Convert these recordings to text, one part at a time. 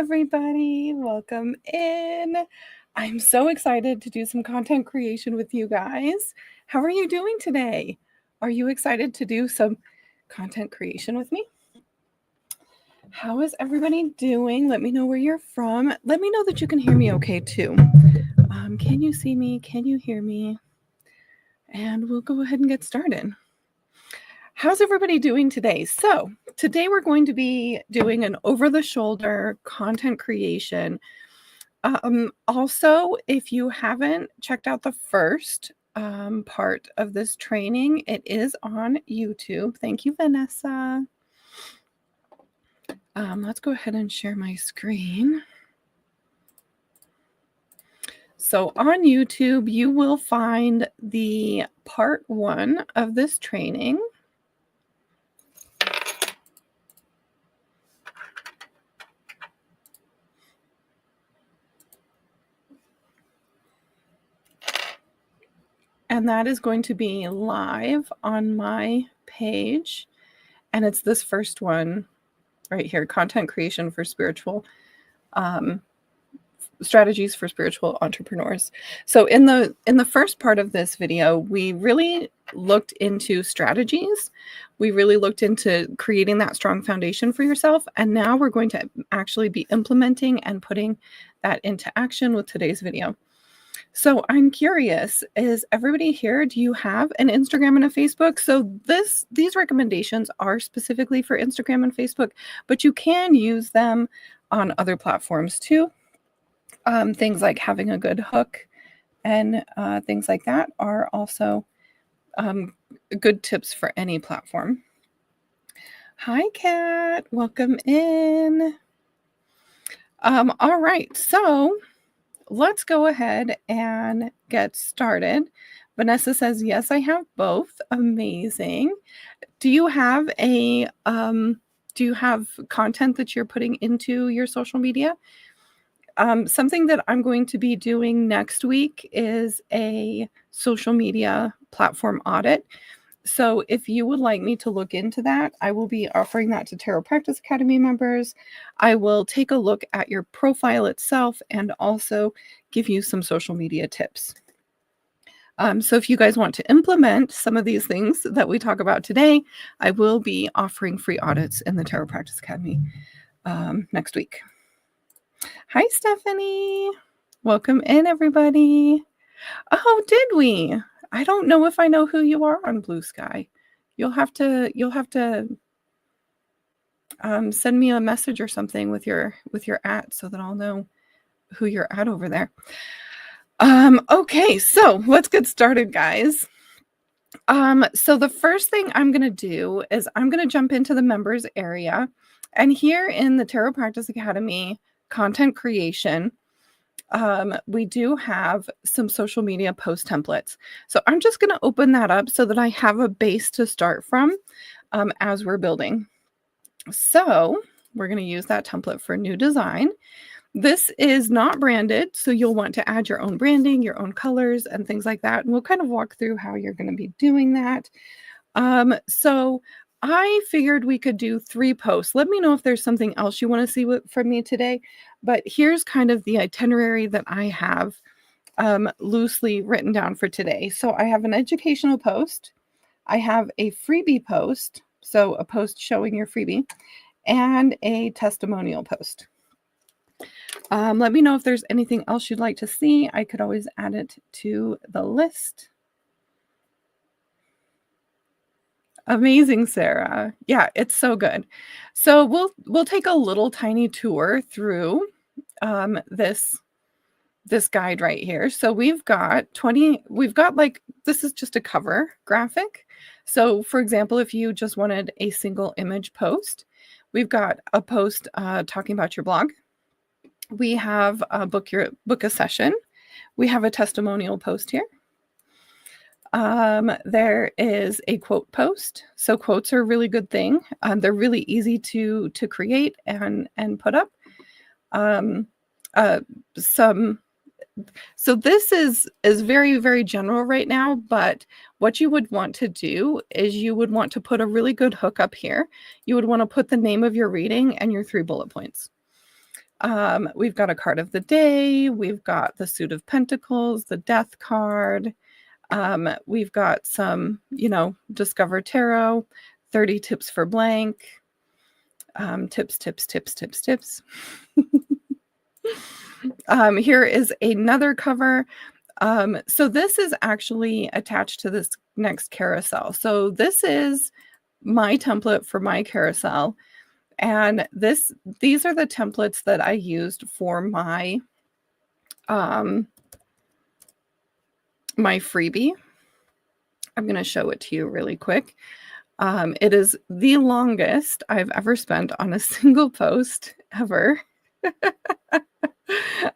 everybody. Welcome in. I'm so excited to do some content creation with you guys. How are you doing today? Are you excited to do some content creation with me? How is everybody doing? Let me know where you're from. Let me know that you can hear me okay too. Can you see me? Can you hear me? And we'll go ahead and get started. How's everybody doing today? So today we're going to be doing an over-the-shoulder content creation. Also, if you haven't checked out the first part of this training, it is on YouTube. Thank you, Vanessa. Let's go ahead and share my screen. So on YouTube, you will find the part 1 of this training. And that is going to be live on my page. And it's this first one right here, content creation for spiritual strategies for spiritual entrepreneurs. So in the first part of this video, we really looked into strategies. We really looked into creating that strong foundation for yourself. And now we're going to actually be implementing and putting that into action with today's video. So I'm curious, is everybody here? Do you have an Instagram and a Facebook? So these recommendations are specifically for Instagram and Facebook, but you can use them on other platforms too. Things like having a good hook and things like that are also good tips for any platform. Hi, Kat. Welcome in. All right. So let's go ahead and get started. Vanessa says, yes, I have both. Amazing. Do you have content that you're putting into your social media? Something that I'm going to be doing next week is a social media platform audit. So if you would like me to look into that, I will be offering that to Tarot Practice Academy members. I will take a look at your profile itself and also give you some social media tips. So if you guys want to implement some of these things that we talk about today, I will be offering free audits in the Tarot Practice Academy next week. Hi, Stephanie. Welcome in, everybody. Oh, did we? I don't know if I know who you are on Blue Sky. You'll have to send me a message or something with your @ so that I'll know who you're at over there. Okay, so let's get started, guys. So the first thing I'm going to do is I'm going to jump into the members area, and here in the Tarot Practice Academy content creation, we do have some social media post templates. So I'm just going to open that up so that I have a base to start from as we're building. So we're going to use that template for new design. This is not branded, so you'll want to add your own branding, your own colors, and things like that. And we'll kind of walk through how you're going to be doing that. So I figured we could do 3 posts. Let me know if there's something else you want to see from me today. But here's kind of the itinerary that I have loosely written down for today. So I have an educational post. I have a freebie post, so a post showing your freebie, and a testimonial post. Let me know if there's anything else you'd like to see. I could always add it to the list. Amazing, Sarah. Yeah, it's so good. So we'll take a little tiny tour through this guide right here. So we've got like, this is just a cover graphic. So for example, if you just wanted a single image post, we've got a post talking about your blog. We have a book a session. We have a testimonial post here. There is a quote post. So quotes are a really good thing. They're really easy to create and put up. So this is very, very general right now, but what you would want to do is you would want to put a really good hook up here. You would want to put the name of your reading and your 3 bullet points. We've got a card of the day. We've got the Suit of Pentacles, the Death card. We've got some, Discover Tarot, 30 tips for blank. Tips. Here is another cover. So this is actually attached to this next carousel. So this is my template for my carousel. And these are the templates that I used for my my freebie. I'm going to show it to you really quick. It is the longest I've ever spent on a single post ever.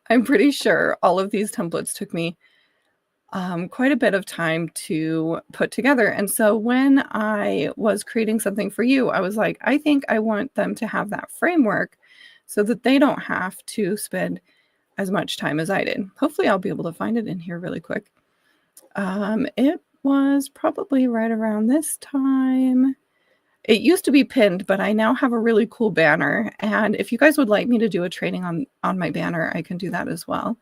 I'm pretty sure all of these templates took me quite a bit of time to put together. And so when I was creating something for you, I was like, I think I want them to have that framework so that they don't have to spend as much time as I did. Hopefully I'll be able to find it in here really quick. It was probably right around this time. It used to be pinned, but I now have a really cool banner. And if you guys would like me to do a training on my banner, I can do that as well.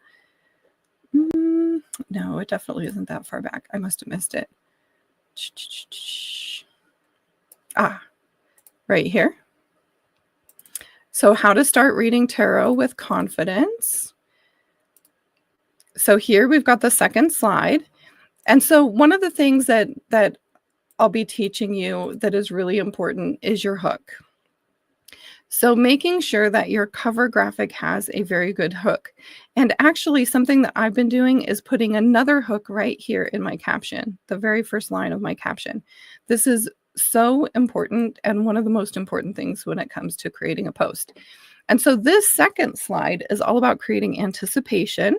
No, it definitely isn't that far back. I must have missed it. Right here. So how to start reading tarot with confidence. So here we've got the second slide. And so one of the things that I'll be teaching you that is really important is your hook. So making sure that your cover graphic has a very good hook. And actually something that I've been doing is putting another hook right here in my caption, the very first line of my caption. This is so important and one of the most important things when it comes to creating a post. And so this second slide is all about creating anticipation.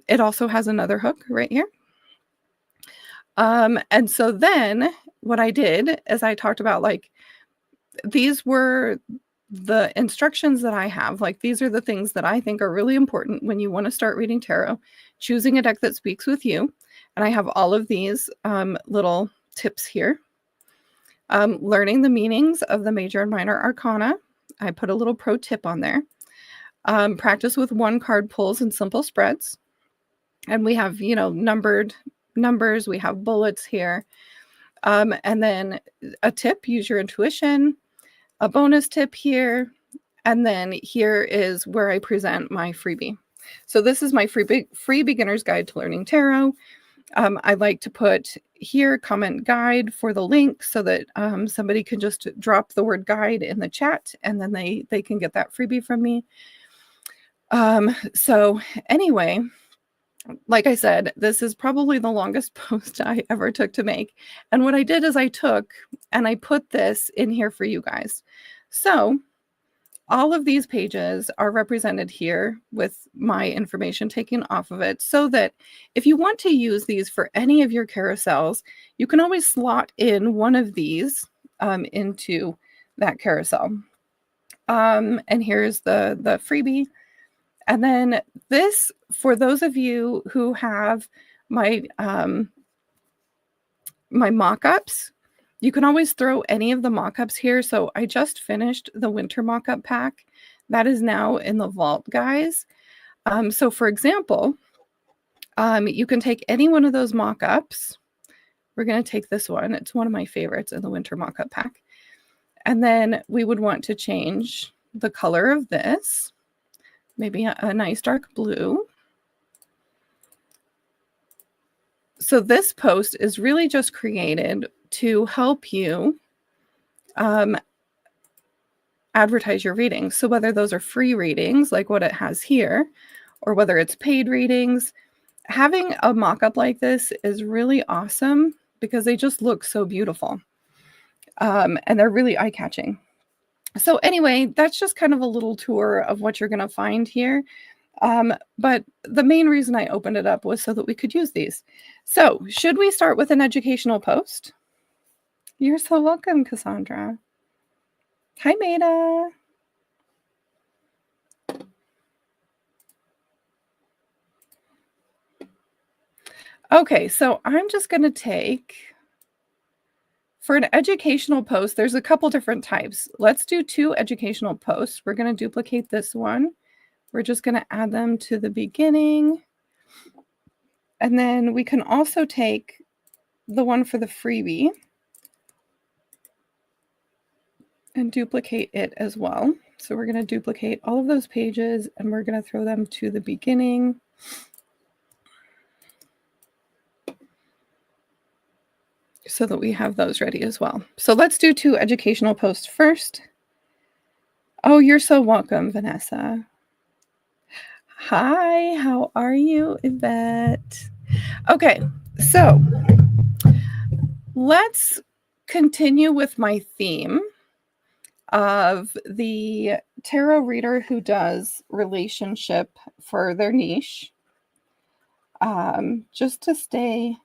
It also has another hook right here. And so then what I did is I talked about, like, these were the instructions that I have. Like, these are the things that I think are really important when you want to start reading tarot, choosing a deck that speaks with you. And I have all of these little tips here. Learning the meanings of the major and minor arcana. I put a little pro tip on there. Practice with one card pulls and simple spreads. And we have, numbered numbers. We have bullets here. And then a tip, use your intuition. A bonus tip here. And then here is where I present my freebie. So this is my free beginner's guide to learning tarot. I like to put here comment guide for the link so that somebody can just drop the word guide in the chat and then they can get that freebie from me. So anyway, like I said, this is probably the longest post I ever took to make. And what I did is I took and I put this in here for you guys. So all of these pages are represented here with my information taken off of it so that if you want to use these for any of your carousels, you can always slot in one of these into that carousel. And here's the freebie. And then this, for those of you who have my my mock-ups, you can always throw any of the mock-ups here. So I just finished the winter mock-up pack. That is now in the vault, guys. So for example, you can take any one of those mock-ups. We're going to take this one. It's one of my favorites in the winter mock-up pack. And then we would want to change the color of this. Maybe a nice dark blue. So this post is really just created to help you advertise your readings. So whether those are free readings, like what it has here, or whether it's paid readings, having a mock-up like this is really awesome because they just look so beautiful. And they're really eye-catching. So anyway, that's just kind of a little tour of what you're going to find here. But the main reason I opened it up was so that we could use these. So should we start with an educational post? You're so welcome, Cassandra. Hi, Maida. Okay, so I'm just going to take For an educational post, there's a couple different types. Let's do 2 educational posts. We're going to duplicate this one. We're just going to add them to the beginning. And then we can also take the one for the freebie and duplicate it as well. So we're going to duplicate all of those pages and we're going to throw them to the beginning. So that we have those ready as well. So let's do 2 educational posts first. Oh, you're so welcome, Vanessa. Hi, how are you, Yvette? Okay, so let's continue with my theme of the tarot reader who does relationship for their niche. Just to stay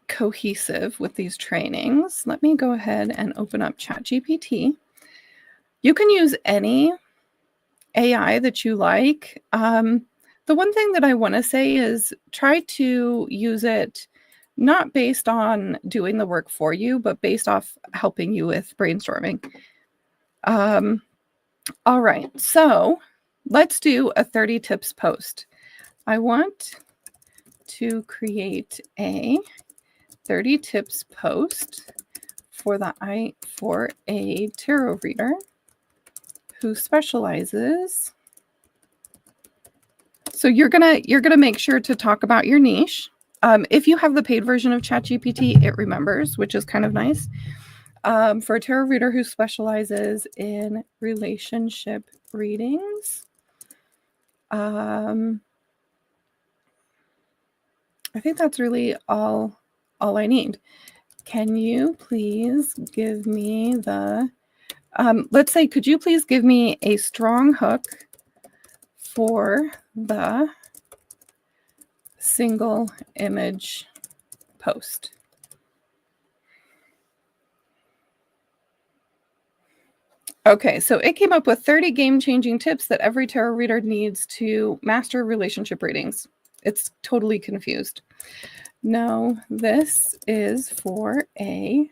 cohesive with these trainings, let me go ahead and open up ChatGPT. You can use any AI that you like. The one thing that I want to say is try to use it not based on doing the work for you, but based off helping you with brainstorming. All right, so let's do a 30 tips post. I want to create a 30 tips post for a tarot reader who specializes. So you're gonna make sure to talk about your niche. If you have the paid version of ChatGPT, it remembers, which is kind of nice. For a tarot reader who specializes in relationship readings. I think that's really all I need. Can you please give me the, let's say, could you please give me a strong hook for the single image post? Okay, so it came up with 30 game-changing tips that every tarot reader needs to master relationship readings. It's totally confused. No, this is for a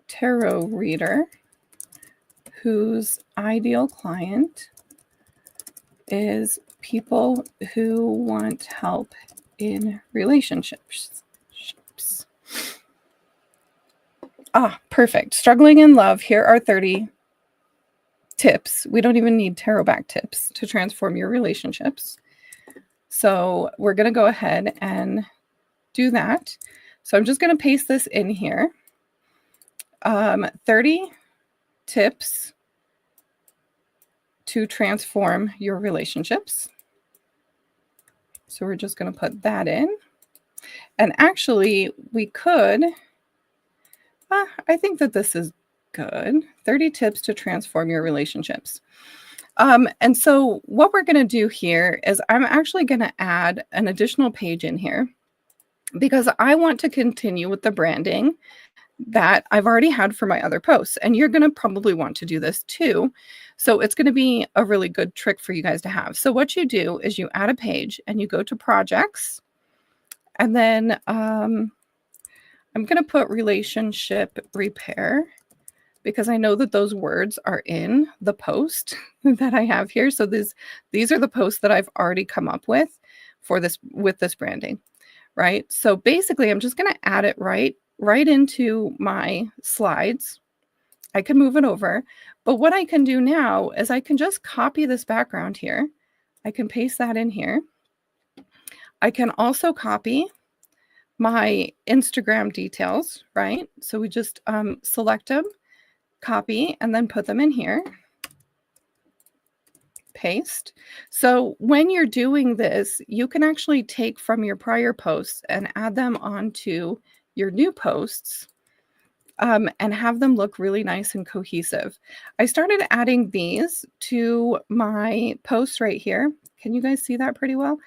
tarot reader whose ideal client is people who want help in relationships. Ah, perfect. Struggling in love. Here are 30 tips. We don't even need tarot back tips to transform your relationships. So we're going to go ahead and do that. So I'm just going to paste this in here. 30 tips to transform your relationships. So we're just going to put that in. And actually, we could, I think that this is good. 30 tips to transform your relationships. And so what we're going to do here is I'm actually going to add an additional page in here because I want to continue with the branding that I've already had for my other posts. And you're going to probably want to do this too. So it's going to be a really good trick for you guys to have. So what you do is you add a page and you go to projects. And then I'm going to put relationship repair because I know that those words are in the post that I have here. So these are the posts that I've already come up with for this branding, right? So basically, I'm just going to add it right into my slides. I can move it over, but what I can do now is I can just copy this background here. I can paste that in here. I can also copy my Instagram details, right? So we just select them, copy, and then put them in here. Paste. So when you're doing this, you can actually take from your prior posts and add them onto your new posts and have them look really nice and cohesive. I started adding these to my posts right here. Can you guys see that pretty well?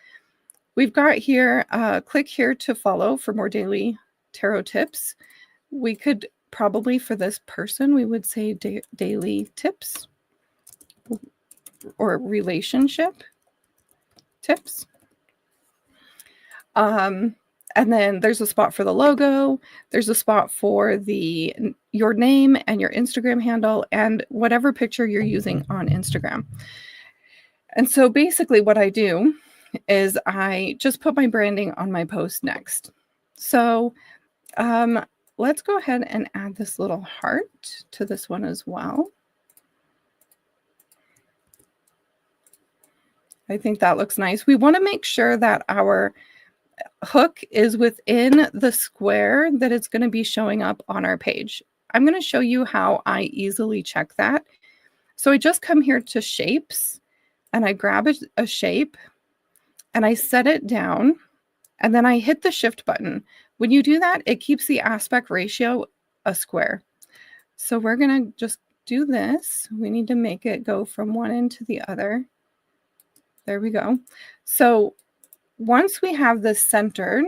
We've got here, click here to follow for more daily tarot tips. We could probably, for this person, we would say daily tips or relationship. tips. And then there's a spot for the logo. There's a spot for your name and your Instagram handle and whatever picture you're using on Instagram. And so basically what I do is I just put my branding on my post next. So let's go ahead and add this little heart to this one as well. I think that looks nice. We want to make sure that our hook is within the square that it's going to be showing up on our page. I'm going to show you how I easily check that. So I just come here to shapes and I grab a shape and I set it down and then I hit the shift button. When you do that, it keeps the aspect ratio a square. So we're going to just do this. We need to make it go from one end to the other. There we go. So once we have this centered,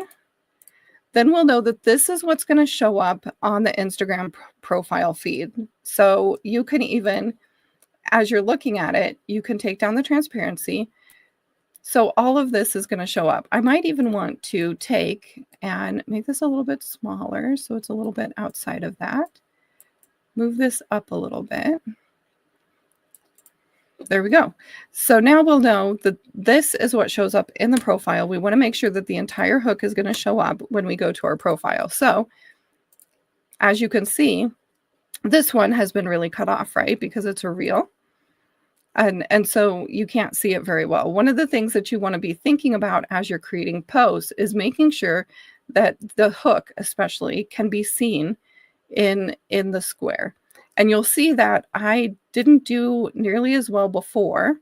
then we'll know that this is what's going to show up on the Instagram profile feed. So you can even, as you're looking at it, you can take down the transparency. So all of this is going to show up. I might even want to take and make this a little bit smaller so it's a little bit outside of that. Move this up a little bit. There we go. So now we'll know that this is what shows up in the profile. We want to make sure that the entire hook is going to show up when we go to our profile. So as you can see, this one has been really cut off, right? Because it's a reel. And so you can't see it very well. One of the things that you want to be thinking about as you're creating posts is making sure that the hook especially can be seen in the square. And you'll see that I didn't do nearly as well before,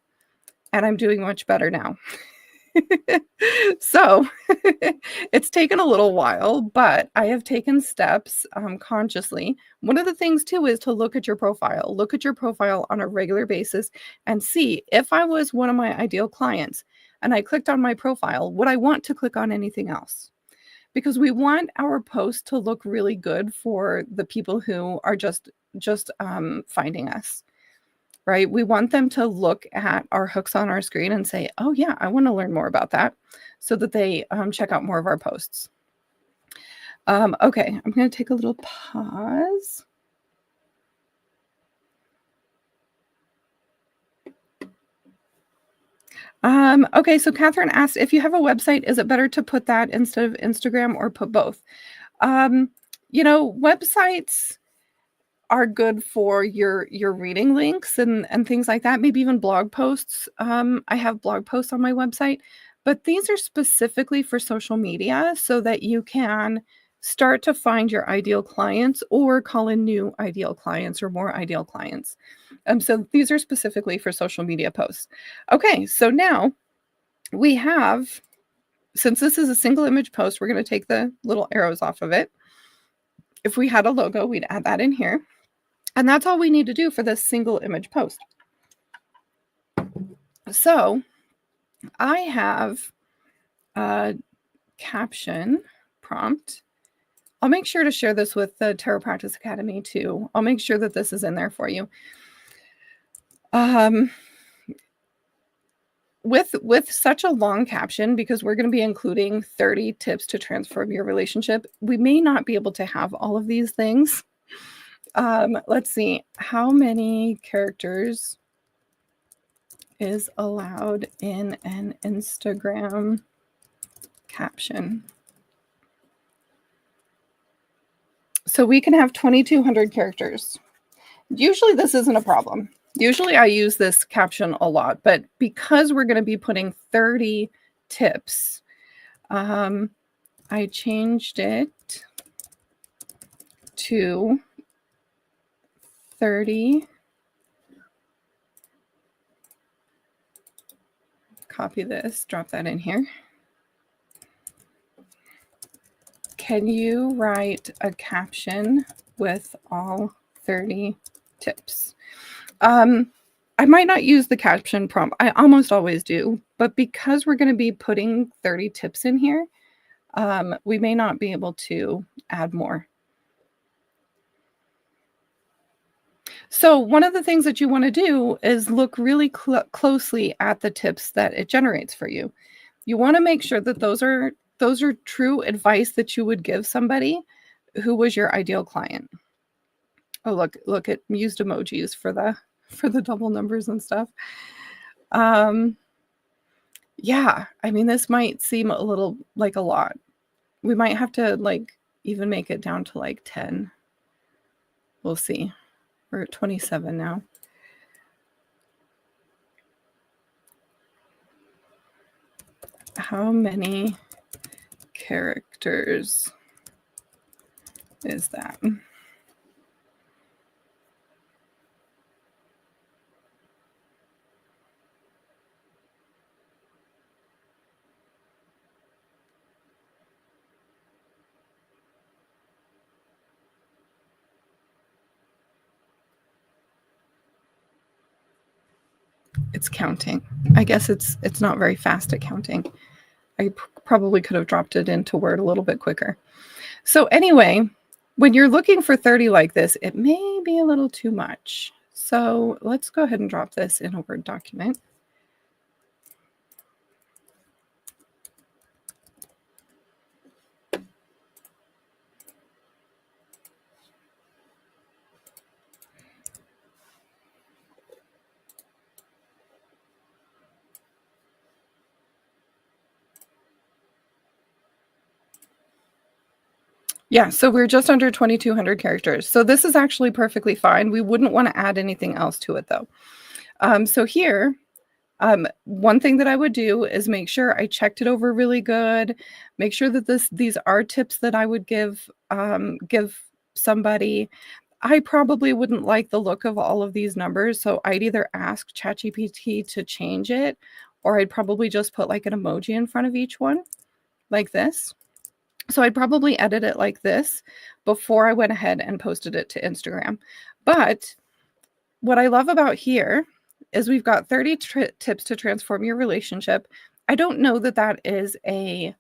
and I'm doing much better now. So it's taken a little while, but I have taken steps consciously. One of the things too is to look at your profile. Look at your profile on a regular basis and see if I was one of my ideal clients and I clicked on my profile, would I want to click on anything else? Because we want our post to look really good for the people who are just finding us, right? We want them to look at our hooks on our screen and say, oh yeah, I want to learn more about that, so that they check out more of our posts. Okay, I'm going to take a little pause. Okay, so Catherine asked, if you have a website, is it better to put that instead of Instagram or put both? Websites are good for your reading links and things like that, maybe even blog posts. I have blog posts on my website, but these are specifically for social media so that you can start to find your ideal clients or call in new ideal clients or more ideal clients. So these are specifically for social media posts. Okay, so now we have, since this is a single image post, we're going to take the little arrows off of it. If we had a logo, we'd add that in here. And that's all we need to do for this single image post. So I have a caption prompt. I'll make sure to share this with the Tarot Practice Academy too. I'll make sure that this is in there for you. With such a long caption, because we're going to be including 30 tips to transform your relationship, we may not be able to have all of these things. Let's see, how many characters is allowed in an Instagram caption? So we can have 2,200 characters. Usually this isn't a problem. Usually I use this caption a lot, but because we're going to be putting 30 tips, I changed it to 30. Copy this, drop that in here. Can you write a caption with all 30 tips? I might not use the caption prompt. I almost always do, but because we're going to be putting 30 tips in here, we may not be able to add more. So one of the things that you want to do is look really closely at the tips that it generates for you. You want to make sure that those are true advice that you would give somebody who was your ideal client. Oh, look at used emojis for the double numbers and stuff. Um, yeah, I mean, this might seem a little like a lot. We might have to like even make it down to like 10. We'll see. We're at 27 now. How many characters is that? It's counting. I guess it's not very fast at counting. I probably could have dropped it into Word a little bit quicker. So anyway, when you're looking for 30 like this, it may be a little too much. So let's go ahead and drop this in a Word document. Yeah, so we're just under 2,200 characters. So this is actually perfectly fine. We wouldn't want to add anything else to it though. So here, one thing that I would do is make sure I checked it over really good, make sure that these are tips that I would give somebody. I probably wouldn't like the look of all of these numbers, so I'd either ask ChatGPT to change it, or I'd probably just put like an emoji in front of each one, like this. So I'd probably edit it like this before I went ahead and posted it to Instagram. But what I love about here is we've got 30 tips to transform your relationship. I don't know that that is a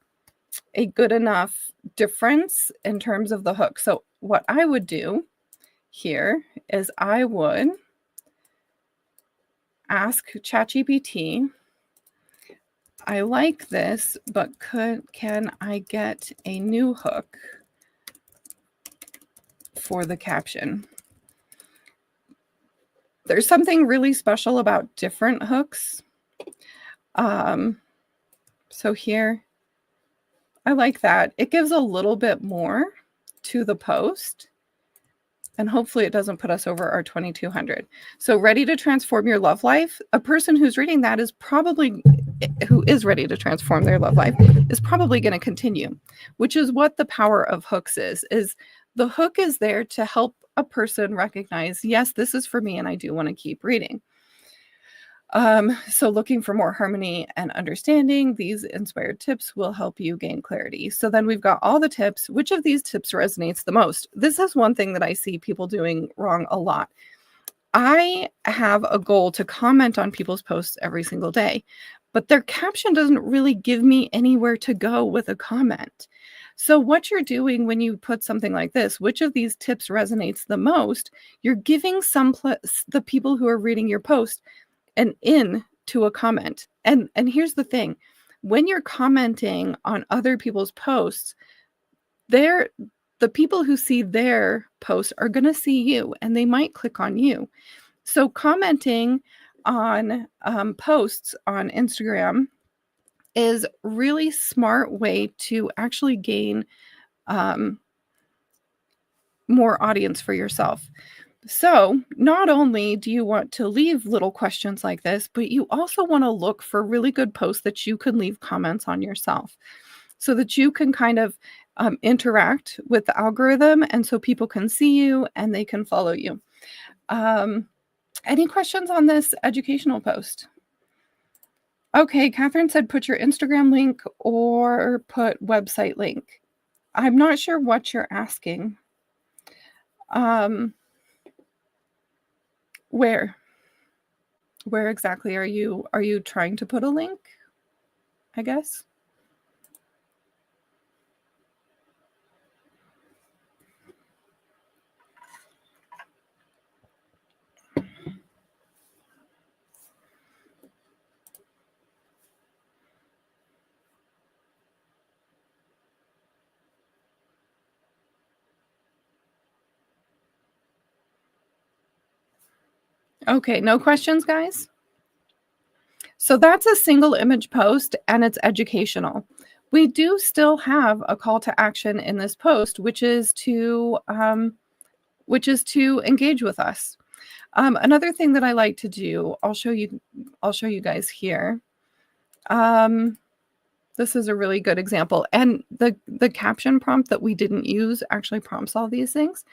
good enough difference in terms of the hook. So what I would do here is I would ask ChatGPT, I like this, but can I get a new hook for the caption? There's something really special about different hooks. So here, I like that. It gives a little bit more to the post. And hopefully it doesn't put us over our 2,200. So ready to transform your love life. A person who's reading that who is ready to transform their love life is probably going to continue, which is what the power of hooks is the hook is there to help a person recognize, yes, this is for me and I do want to keep reading. So looking for more harmony and understanding, these inspired tips will help you gain clarity. So then we've got all the tips. Which of these tips resonates the most? This is one thing that I see people doing wrong a lot. I have a goal to comment on people's posts every single day, but their caption doesn't really give me anywhere to go with a comment. So what you're doing when you put something like this, which of these tips resonates the most, you're giving the people who are reading your post an in to a comment. And here's the thing. When you're commenting on other people's posts, the people who see their posts are going to see you and they might click on you. So commenting on posts on Instagram is really smart way to actually gain more audience for yourself. So not only do you want to leave little questions like this, but you also want to look for really good posts that you can leave comments on yourself so that you can kind of interact with the algorithm and so people can see you and they can follow you. Any questions on this educational post? Okay, Catherine said put your Instagram link or put website link. I'm not sure what you're asking. Where? Where exactly are you trying to put a link? I guess. Okay, no questions, guys? So that's a single image post and it's educational. We do still have a call to action in this post, which is to engage with us. Another thing that I like to do, I'll show you guys here. This is a really good example. And the caption prompt that we didn't use actually prompts all these things.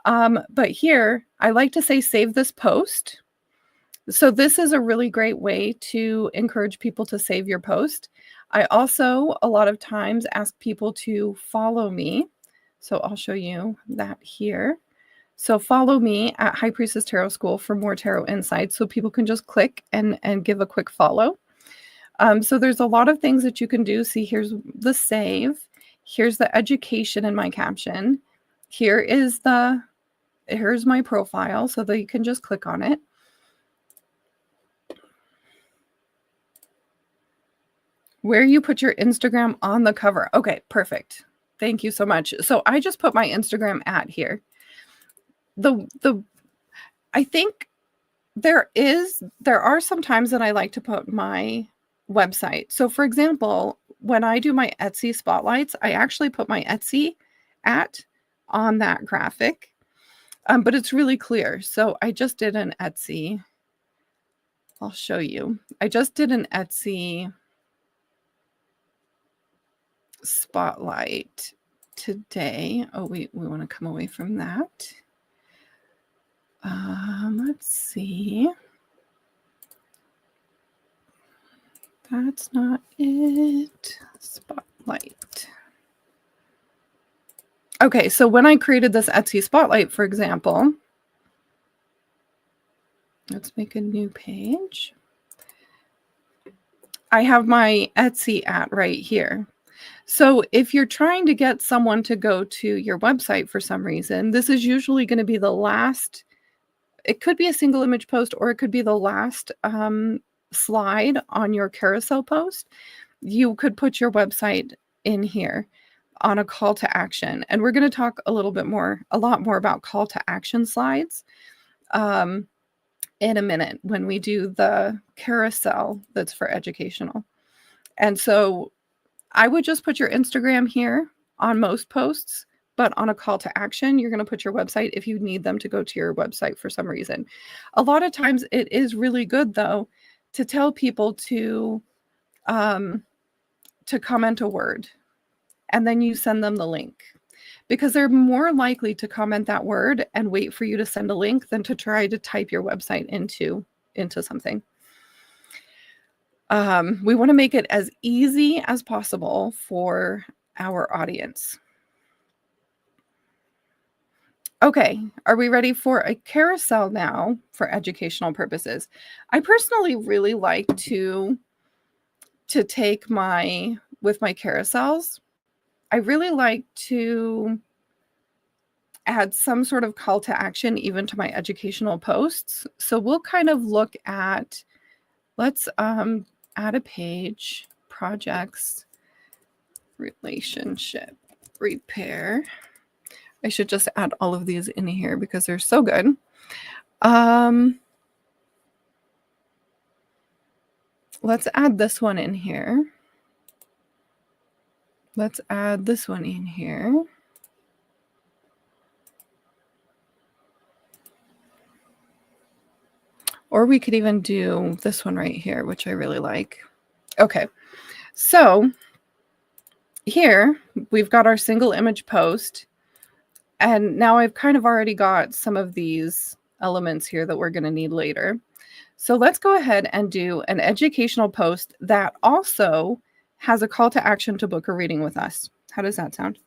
But here, I like to say, save this post. So this is a really great way to encourage people to save your post. I also, a lot of times, ask people to follow me. So I'll show you that here. So follow me at High Priestess Tarot School for more tarot insights. So people can just click and give a quick follow. So there's a lot of things that you can do. See, here's the save. Here's the education in my caption. Here's my profile so that you can just click on it. Where you put your Instagram on the cover. Okay, perfect. Thank you so much. So I just put my Instagram at here. I think there are some times that I like to put my website. So for example, when I do my Etsy spotlights, I actually put my Etsy on that graphic. But it's really clear. So I just did an Etsy. I'll show you. I just did an Etsy spotlight today. Oh, we want to come away from that. Let's see. That's not it. Spotlight. Okay, so when I created this Etsy spotlight, for example, let's make a new page. I have my Etsy right here. So if you're trying to get someone to go to your website for some reason, this is usually going to be the last. It could be a single image post, or it could be the last slide on your carousel post. You could put your website in here on a call to action. And we're going to talk a lot more about call to action slides in a minute when we do the carousel that's for educational. And so I would just put your Instagram here on most posts, but on a call to action, you're going to put your website if you need them to go to your website for some reason. A lot of times it is really good, though, to tell people to comment a word, and then you send them the link, because they're more likely to comment that word and wait for you to send a link than to try to type your website into something. We want to make it as easy as possible for our audience. Okay, are we ready for a carousel now for educational purposes? I personally really like to take with my carousels, I really like to add some sort of call to action even to my educational posts. So we'll kind of look at, let's add a page, projects, relationship, repair. I should just add all of these in here because they're so good. Let's add this one in here. Let's add this one in here. Or we could even do this one right here, which I really like. Okay, so here we've got our single image post. And now I've kind of already got some of these elements here that we're going to need later. So let's go ahead and do an educational post that also has a call to action to book a reading with us. How does that sound?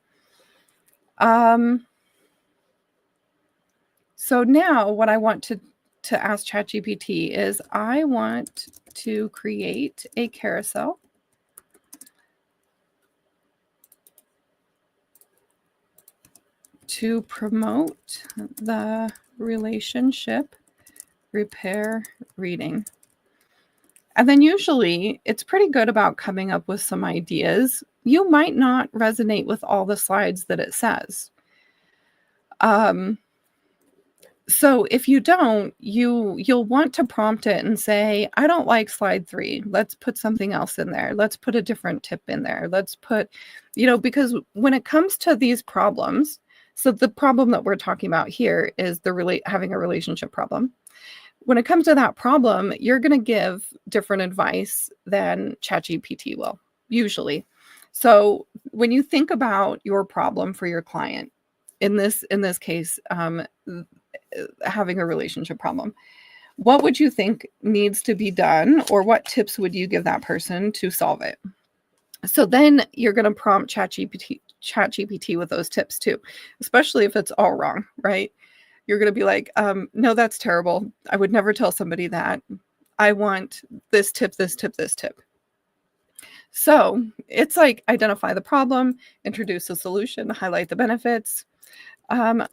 So now what I want to ask ChatGPT is I want to create a carousel to promote the relationship repair reading. And then usually it's pretty good about coming up with some ideas. You might not resonate with all the slides that it says. So if you don't, you'll want to prompt it and say, "I don't like slide 3. Let's put something else in there. Let's put a different tip in there. Let's put," because when it comes to these problems, so the problem that we're talking about here is having a relationship problem. When it comes to that problem, you're going to give different advice than ChatGPT will, usually. So when you think about your problem for your client, in this case, having a relationship problem, what would you think needs to be done, or what tips would you give that person to solve it? So then you're going to prompt ChatGPT with those tips too, especially if it's all wrong, right? You're going to be like, no, that's terrible. I would never tell somebody that. I want this tip, this tip, this tip. So it's like identify the problem, introduce a solution, highlight the benefits.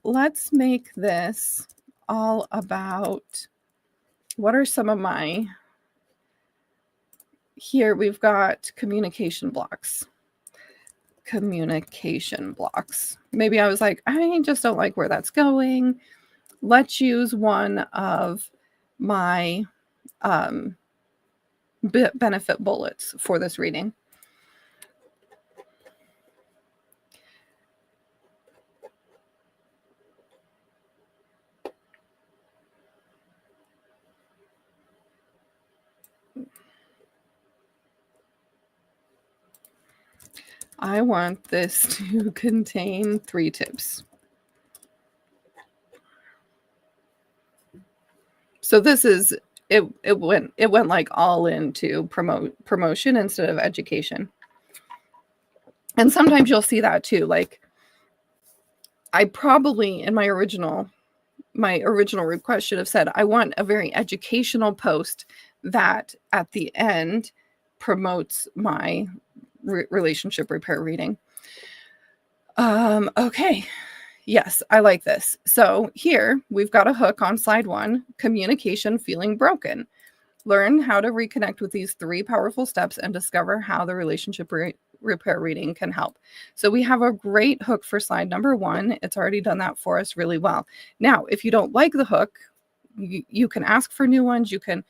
Let's make this all about what are some of my, here we've got communication blocks. Maybe I was like, I just don't like where that's going. Let's use one of my benefit bullets for this reading. I want this to contain 3 tips. So this is it went like all into promotion instead of education. And sometimes you'll see that too. Like I probably in my original request should have said, I want a very educational post that at the end promotes my relationship repair reading. Okay. Yes, I like this. So here we've got a hook on slide 1, communication feeling broken. Learn how to reconnect with these 3 powerful steps and discover how the relationship repair reading can help. So we have a great hook for slide number 1. It's already done that for us really well. Now, if you don't like the hook, you can ask for new ones. You can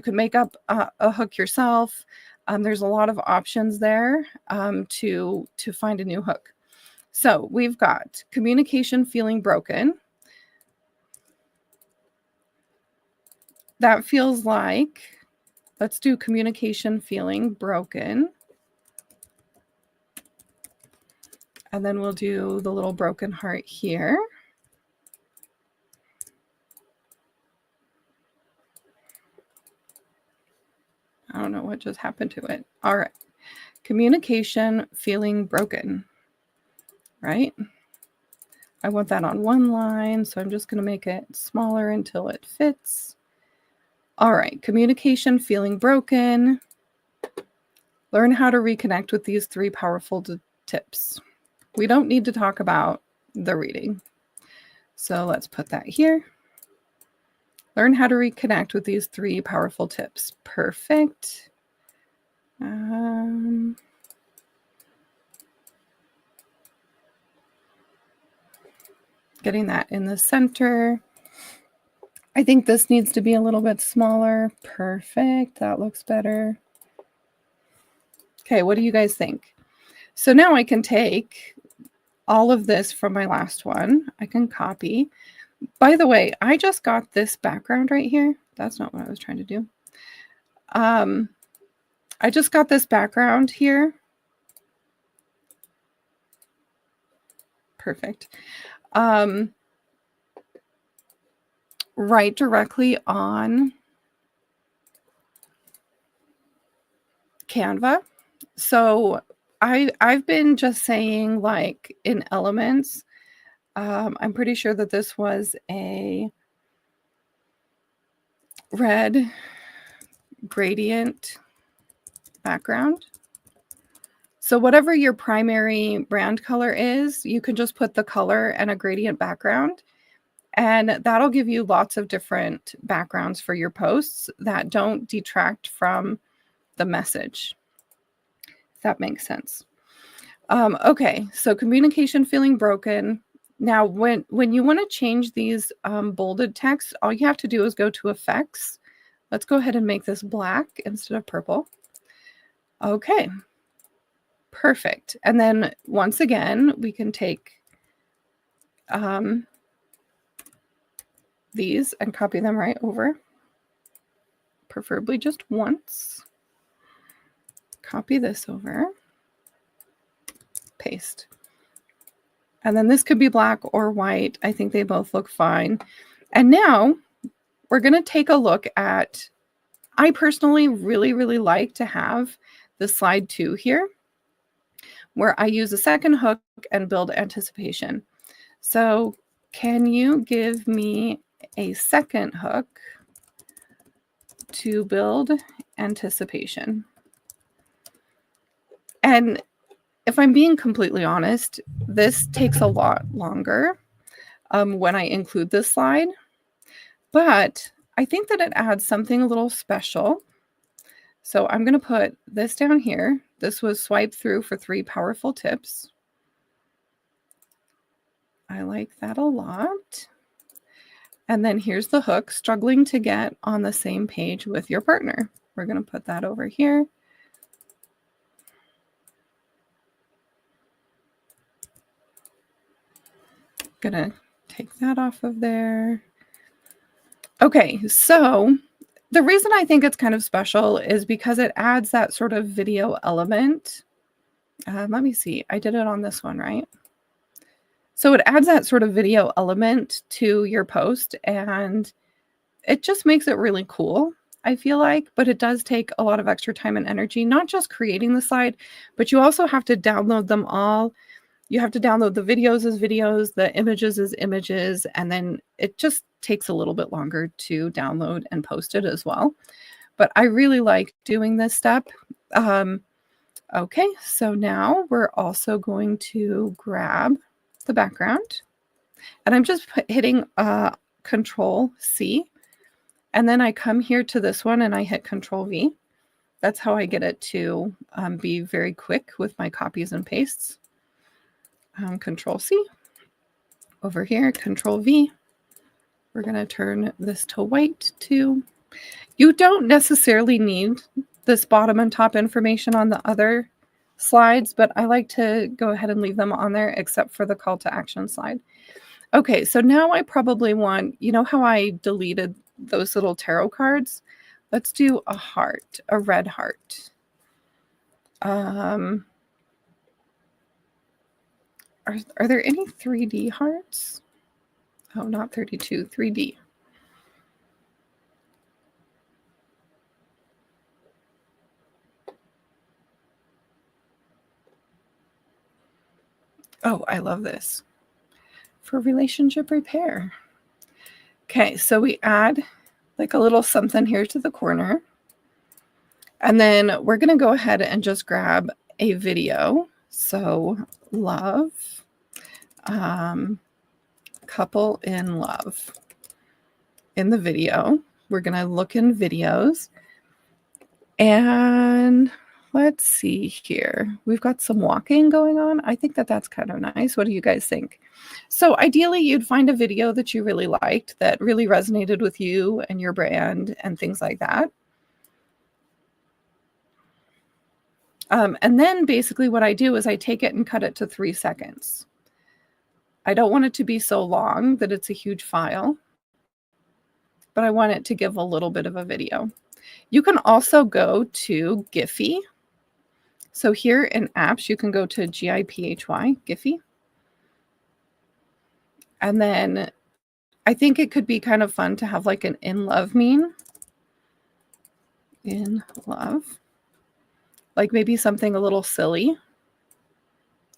make up a hook yourself. There's a lot of options there to find a new hook. So we've got communication feeling broken. That feels like, let's do communication feeling broken. And then we'll do the little broken heart here. I don't know what just happened to it. All right. Communication feeling broken, right? I want that on one line, so I'm just going to make it smaller until it fits. All right. Communication feeling broken. Learn how to reconnect with these 3 powerful tips. We don't need to talk about the reading. So let's put that here. Learn how to reconnect with these 3 powerful tips. Perfect. Getting that in the center. I think this needs to be a little bit smaller. Perfect. That looks better. Okay, what do you guys think? So now I can take all of this from my last one. I can copy. By the way, I just got this background right here. That's not what I was trying to do. I just got this background here. Perfect. Right directly on Canva. So I've been just saying like in elements. I'm pretty sure that this was a red gradient background. So whatever your primary brand color is, you can just put the color and a gradient background, and that'll give you lots of different backgrounds for your posts that don't detract from the message, if that makes sense. Okay, so communication feeling broken. Now, when you want to change these bolded text, all you have to do is go to effects. Let's go ahead and make this black instead of purple. Okay, perfect. And then once again, we can take these and copy them right over, preferably just once. Copy this over, paste. And then this could be black or white. I think they both look fine. And now we're going to take a look at, I personally really like to have the slide 2 here, where I use a second hook and build anticipation. So can you give me a second hook to build anticipation? And if I'm being completely honest, this takes a lot longer when I include this slide, but I think that it adds something a little special. So I'm going to put this down here. This was swipe through for 3 powerful tips. I like that a lot. And then here's the hook, struggling to get on the same page with your partner. We're going to put that over here. Gonna take that off of there. Okay, so the reason I think it's kind of special is because it adds that sort of video element. Let me see. I did it on this one, right? So it adds that sort of video element to your post, and it just makes it really cool, I feel like. But it does take a lot of extra time and energy, not just creating the slide, but you also have to download them all. You have to download the videos as videos, the images as images, and then it just takes a little bit longer to download and post it as well. But I really like doing this step. Okay, so now we're also going to grab the background, and I'm just hitting Control C, and then I come here to this one and I hit Control V. That's how I get it to be very quick with my copies and pastes. Control C. Over here, Control V. We're going to turn this to white too. You don't necessarily need this bottom and top information on the other slides, but I like to go ahead and leave them on there except for the call to action slide. Okay, so now I probably want, you know how I deleted those little tarot cards? Let's do a heart, a red heart. Are there any 3D hearts? Oh, not 32, 3D. Oh, I love this. For relationship repair. Okay, so we add like a little something here to the corner. And then we're going to go ahead and just grab a video. So love, couple in love. In the video, we're going to look in videos. And let's see here. We've got some walking going on. I think that that's kind of nice. What do you guys think? So ideally, you'd find a video that you really liked, that really resonated with you and your brand and things like that. And then basically what I do is I take it and cut it to 3 seconds. I don't want it to be so long that it's a huge file, but I want it to give a little bit of a video. You can also go to Giphy. So here in apps, you can go to Giphy, Giphy. And then I think it could be kind of fun to have like an in love meme. In love. Like maybe something a little silly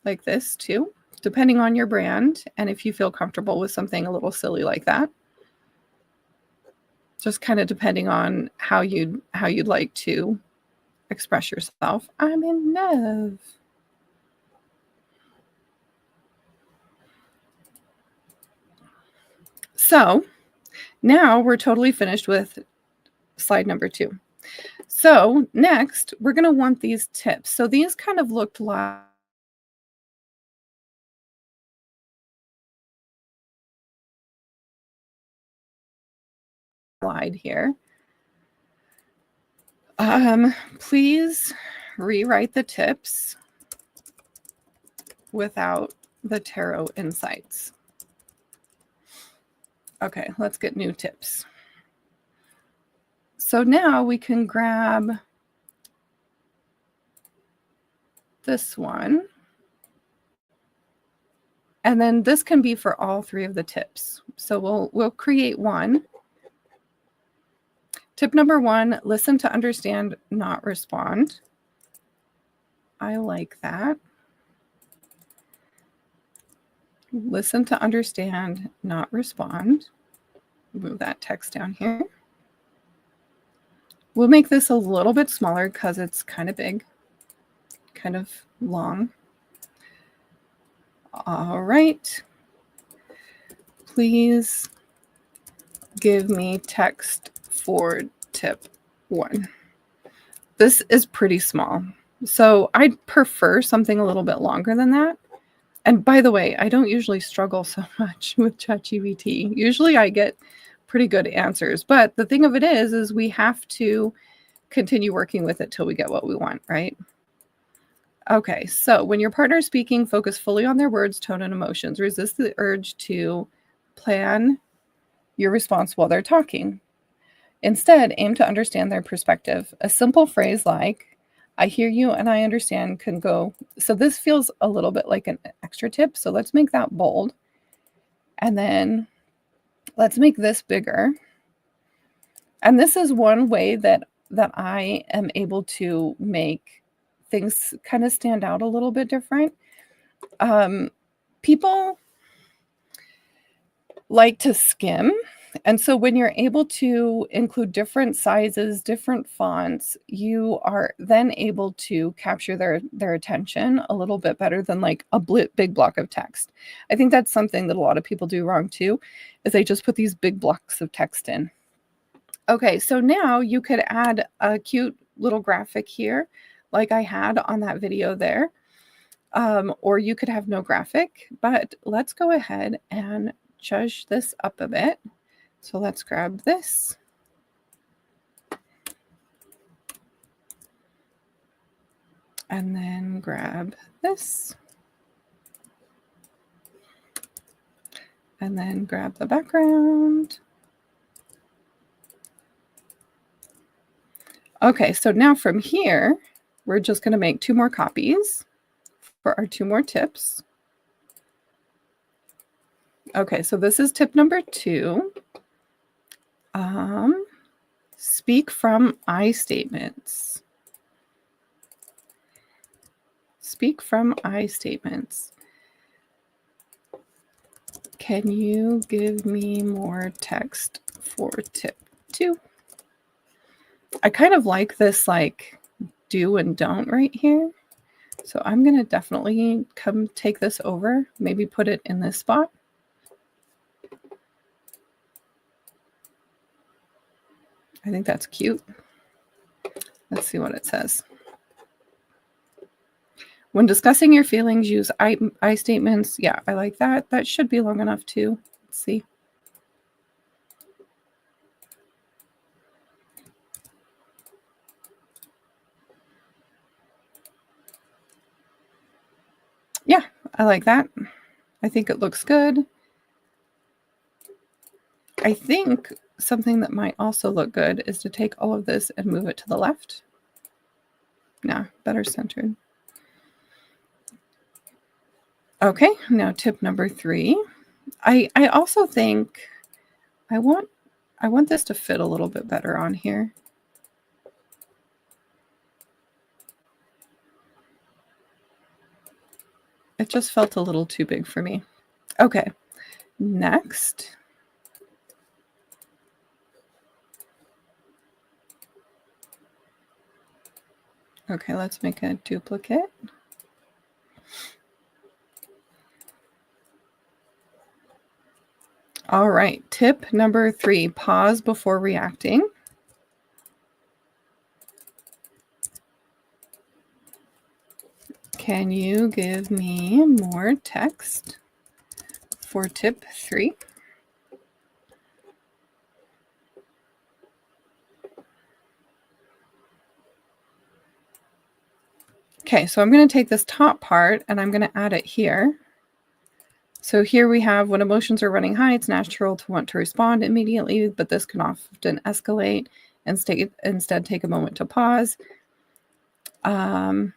like this too, depending on your brand. And if you feel comfortable with something a little silly like that. Just kind of depending on how you'd like to express yourself. I'm in love. So now we're totally finished with slide number 2. So next, we're going to want these tips. So these kind of looked like slide here. Please rewrite the tips without the tarot insights. Okay, let's get new tips. So now we can grab this one. And then this can be for all three of the tips. So we'll create one. Tip number 1, listen to understand, not respond. I like that. Listen to understand, not respond. Move that text down here. We'll make this a little bit smaller because it's kind of big, kind of long. All right. Please give me text for tip 1. This is pretty small, so I'd prefer something a little bit longer than that. And by the way, I don't usually struggle so much with ChatGPT. Usually I get pretty good answers, but the thing of it is we have to continue working with it till we get what we want, right? Okay, so when your partner is speaking, focus fully on their words, tone, and emotions. Resist the urge to plan your response while they're talking. Instead, aim to understand their perspective. A simple phrase like, I hear you and I understand can go. So this feels a little bit like an extra tip. So let's make that bold. And then let's make this bigger. And this is one way that I am able to make things kind of stand out a little bit different. People like to skim. And so when you're able to include different sizes, different fonts, you are then able to capture their attention a little bit better than like a big block of text. I think that's something that a lot of people do wrong too, is they just put these big blocks of text in. Okay, so now you could add a cute little graphic here, like I had on that video there. Or you could have no graphic, but let's go ahead and judge this up a bit. So let's grab this. And then grab this. And then grab the background. Okay, so now from here, we're just going to make 2 more copies for our 2 more tips. Okay, so this is tip number 2. Speak from I statements. Speak from I statements. Can you give me more text for tip 2? I kind of like this like do and don't right here. So I'm going to definitely come take this over, maybe put it in this spot. I think that's cute. Let's see what it says. When discussing your feelings, use I statements. Yeah, I like that. That should be long enough too. Let's see. Yeah, I like that. I think it looks good. I think something that might also look good is to take all of this and move it to the left. Nah, better centered. Okay, now tip number 3. I also think I want this to fit a little bit better on here. It just felt a little too big for me. Okay, next. Okay, let's make a duplicate. All right, tip number 3, pause before reacting. Can you give me more text for tip 3? Okay, so I'm going to take this top part and I'm going to add it here. So here we have when emotions are running high, it's natural to want to respond immediately, but this can often escalate and instead take a moment to pause. I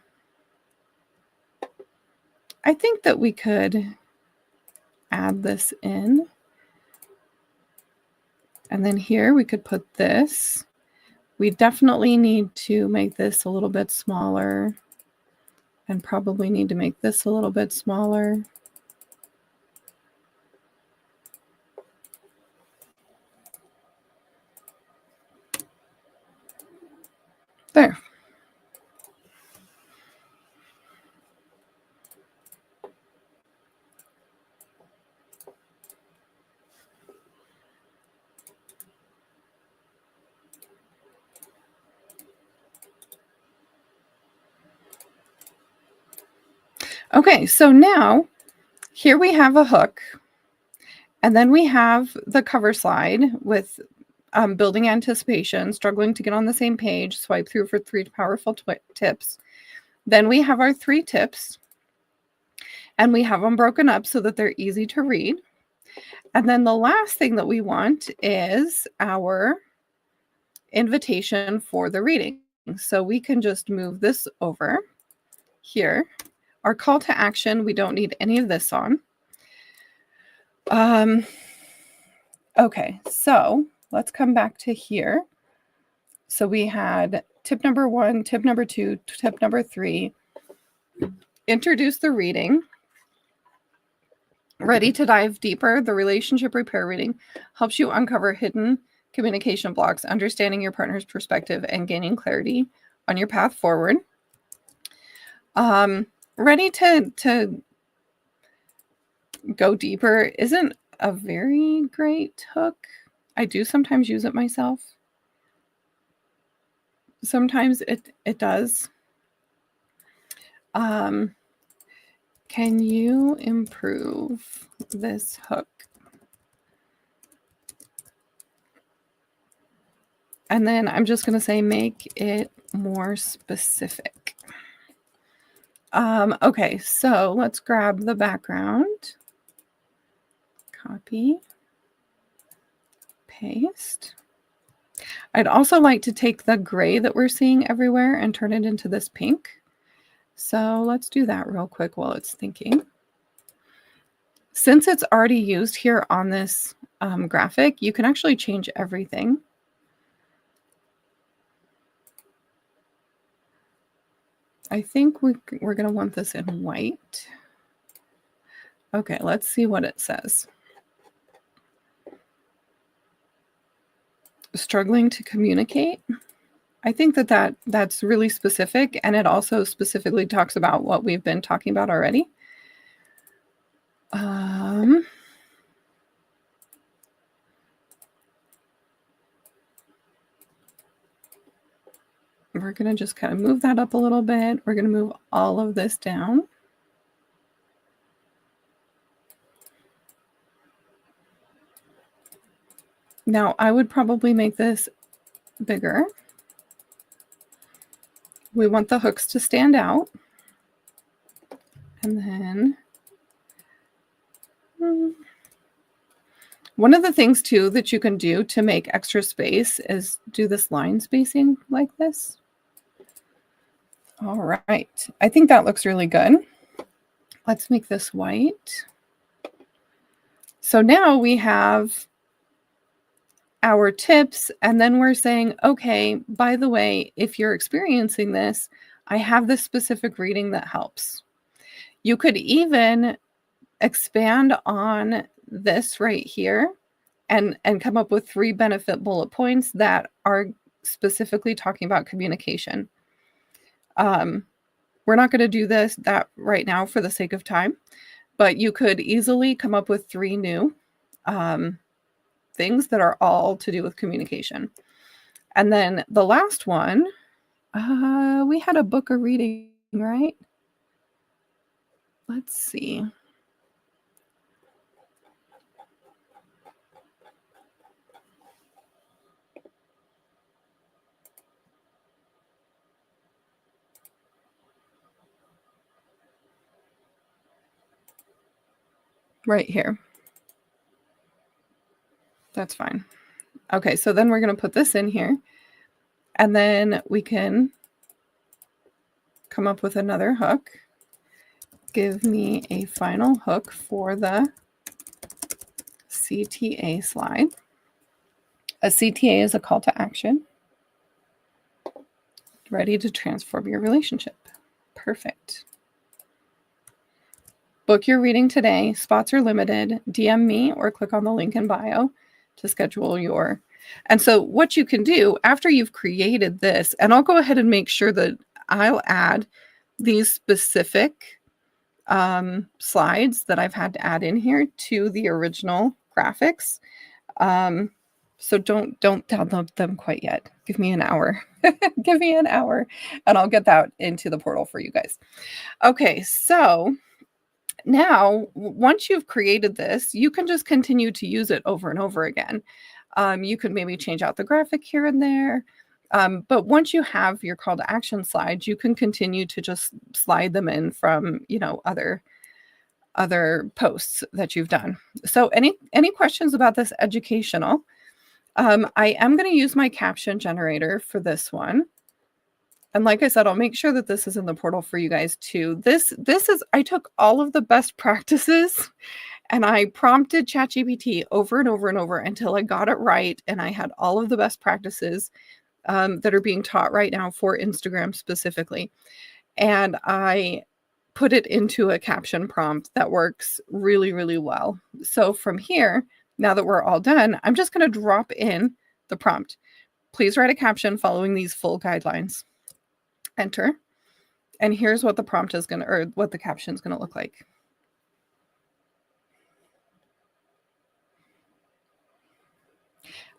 think that we could add this in. And then here we could put this. We definitely need to make this a little bit smaller and probably need to make this a little bit smaller. There. Okay, so now here we have a hook, and then we have the cover slide with building anticipation, struggling to get on the same page, swipe through for 3 powerful tips. Then we have our 3 tips, and we have them broken up so that they're easy to read. And then the last thing that we want is our invitation for the reading. So we can just move this over here. Our call to action, we don't need any of this on. Okay, so let's come back to here. So we had tip number 1, tip number 2, tip number 3. Introduce the reading. Ready to dive deeper, the relationship repair reading helps you uncover hidden communication blocks, understanding your partner's perspective, and gaining clarity on your path forward. Ready to go deeper isn't a very great hook. I do sometimes use it myself. Sometimes it does. Can you improve this hook? And then I'm just going to say, make it more specific. Okay, so let's grab the background. Copy. Paste. I'd also like to take the gray that we're seeing everywhere and turn it into this pink. So let's do that real quick while it's thinking. Since it's already used here on this graphic, you can actually change everything. I think we're going to want this in white. Okay, let's see what it says. Struggling to communicate. I think that's really specific, and it also specifically talks about what we've been talking about already. We're going to just kind of move that up a little bit. We're going to move all of this down. Now, I would probably make this bigger. We want the hooks to stand out. And then one of the things too that you can do to make extra space is do this line spacing like this. All right. I think that looks really good. Let's make this white. So now we have our tips, and then we're saying, okay, by the way, if you're experiencing this, I have this specific reading that helps. You could even expand on this right here and come up with 3 benefit bullet points that are specifically talking about communication. We're not going to do that right now for the sake of time, but you could easily come up with 3 new things that are all to do with communication. And then the last one, we had a book of reading, right? Let's see. right here. That's fine. Okay, so then we're going to put this in here, and then we can come up with another hook. Give me a final hook for the CTA slide. A CTA is a call to action. Ready to transform your relationship. Perfect. Book your reading today. Spots are limited. DM me or click on the link in bio to schedule your. And so what you can do after you've created this, and I'll go ahead and make sure that I'll add these specific slides that I've had to add in here to the original graphics. So don't download them quite yet. Give me an hour. Give me an hour and I'll get that into the portal for you guys. Okay, so now once you've created this, you can just continue to use it over and over again. You could maybe change out the graphic here and there. But once you have your call to action slides, you can continue to just slide them in from, other posts that you've done. So any questions about this educational? I am going to use my caption generator for this one. And like I said, I'll make sure that this is in the portal for you guys too. This is, I took all of the best practices and I prompted ChatGPT over and over and over until I got it right. And I had all of the best practices that are being taught right now for Instagram specifically. And I put it into a caption prompt that works really, really well. So from here, now that we're all done, I'm just going to drop in the prompt. Please write a caption following these full guidelines. Enter. And here's what the prompt is going to, or what the caption is going to look like.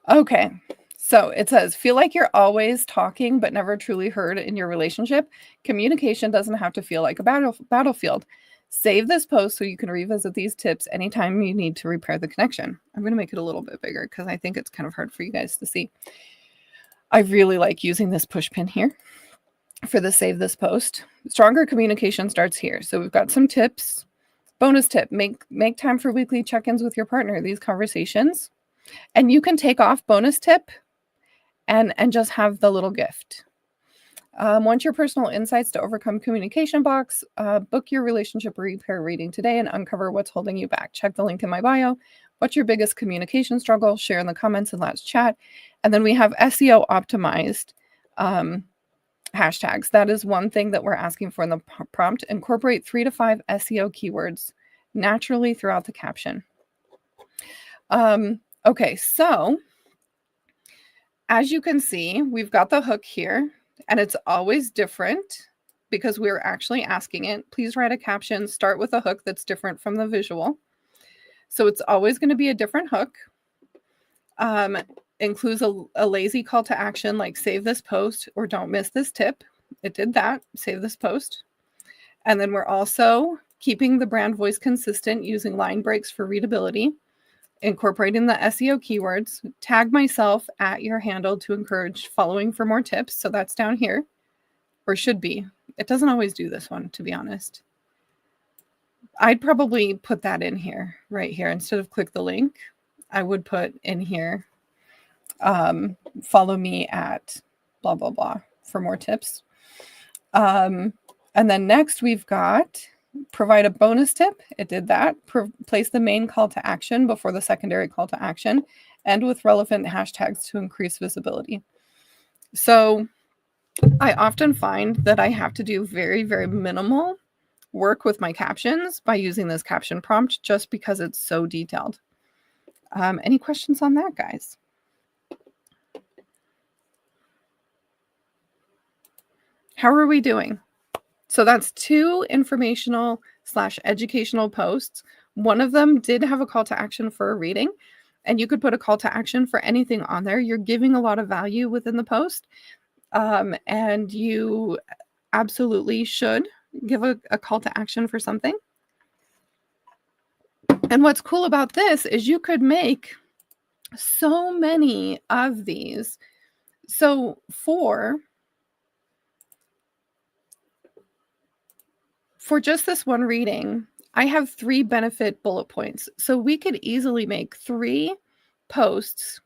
Okay. So it says, feel like you're always talking but never truly heard in your relationship. Communication doesn't have to feel like a battlefield. Save this post so you can revisit these tips anytime you need to repair the connection. I'm going to make it a little bit bigger because I think it's kind of hard for you guys to see. I really like using this push pin here for the save this post. Stronger communication starts here. So we've got some tips. Bonus tip, make time for weekly check-ins with your partner. These conversations. And you can take off bonus tip and just have the little gift. Want your personal insights to overcome communication blocks? Book your relationship repair reading today and uncover what's holding you back. Check the link in my bio. What's your biggest communication struggle? Share in the comments and let's chat. And then we have SEO optimized hashtags. That is one thing that we're asking for in the prompt. Incorporate 3 to 5 SEO keywords naturally throughout the caption. Okay, so as you can see, we've got the hook here, and it's always different because we're actually asking it, please write a caption, start with a hook that's different from the visual. So it's always going to be a different hook. Includes a lazy call to action like save this post or don't miss this tip. It did that, save this post. And then we're also keeping the brand voice consistent using line breaks for readability. Incorporating the SEO keywords, tag myself at your handle to encourage following for more tips. So that's down here, or should be. It doesn't always do this one, to be honest. I'd probably put that in here, right here. Instead of click the link, I would put in here, follow me at blah, blah, blah for more tips. And then next we've got provide a bonus tip. It did that. Place the main call to action before the secondary call to action and with relevant hashtags to increase visibility. So I often find that I have to do very, very minimal work with my captions by using this caption prompt just because it's so detailed. Any questions on that, guys? How are we doing? So that's 2 informational/educational posts. One of them did have a call to action for a reading, and you could put a call to action for anything on there. You're giving a lot of value within the post, and you absolutely should give a call to action for something. And what's cool about this is you could make so many of these. So for just this one reading, I have 3 benefit bullet points. So we could easily make 3 posts.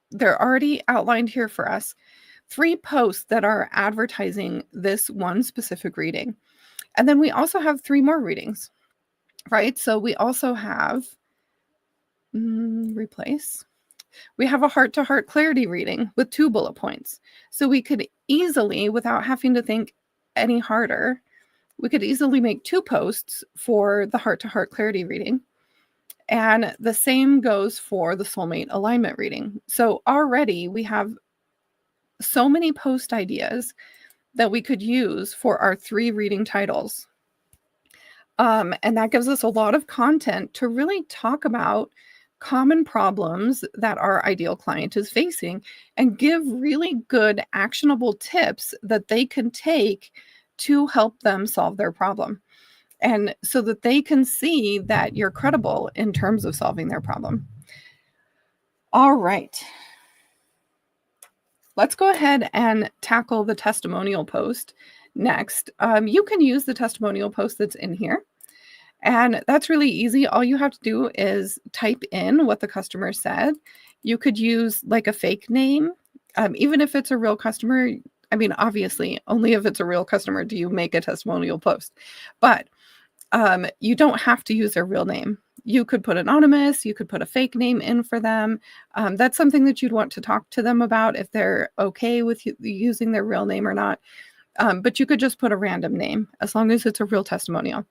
They're already outlined here for us. 3 posts that are advertising this one specific reading. And then we also have 3 more readings, right? So we also have replace. We have a heart-to-heart clarity reading with 2 bullet points. So we could easily, without having to think any harder, we could easily make 2 posts for the heart-to-heart clarity reading. And the same goes for the soulmate alignment reading. So already we have so many post ideas that we could use for our 3 reading titles. And that gives us a lot of content to really talk about common problems that our ideal client is facing and give really good actionable tips that they can take to help them solve their problem. And so that they can see that you're credible in terms of solving their problem. All right. Let's go ahead and tackle the testimonial post next. You can use the testimonial post that's in here. And that's really easy. All you have to do is type in what the customer said. You could use like a fake name, even if it's a real customer. I mean, obviously, only if it's a real customer do you make a testimonial post. But you don't have to use their real name. You could put anonymous, you could put a fake name in for them. That's something that you'd want to talk to them about if they're okay with using their real name or not. But you could just put a random name as long as it's a real testimonial.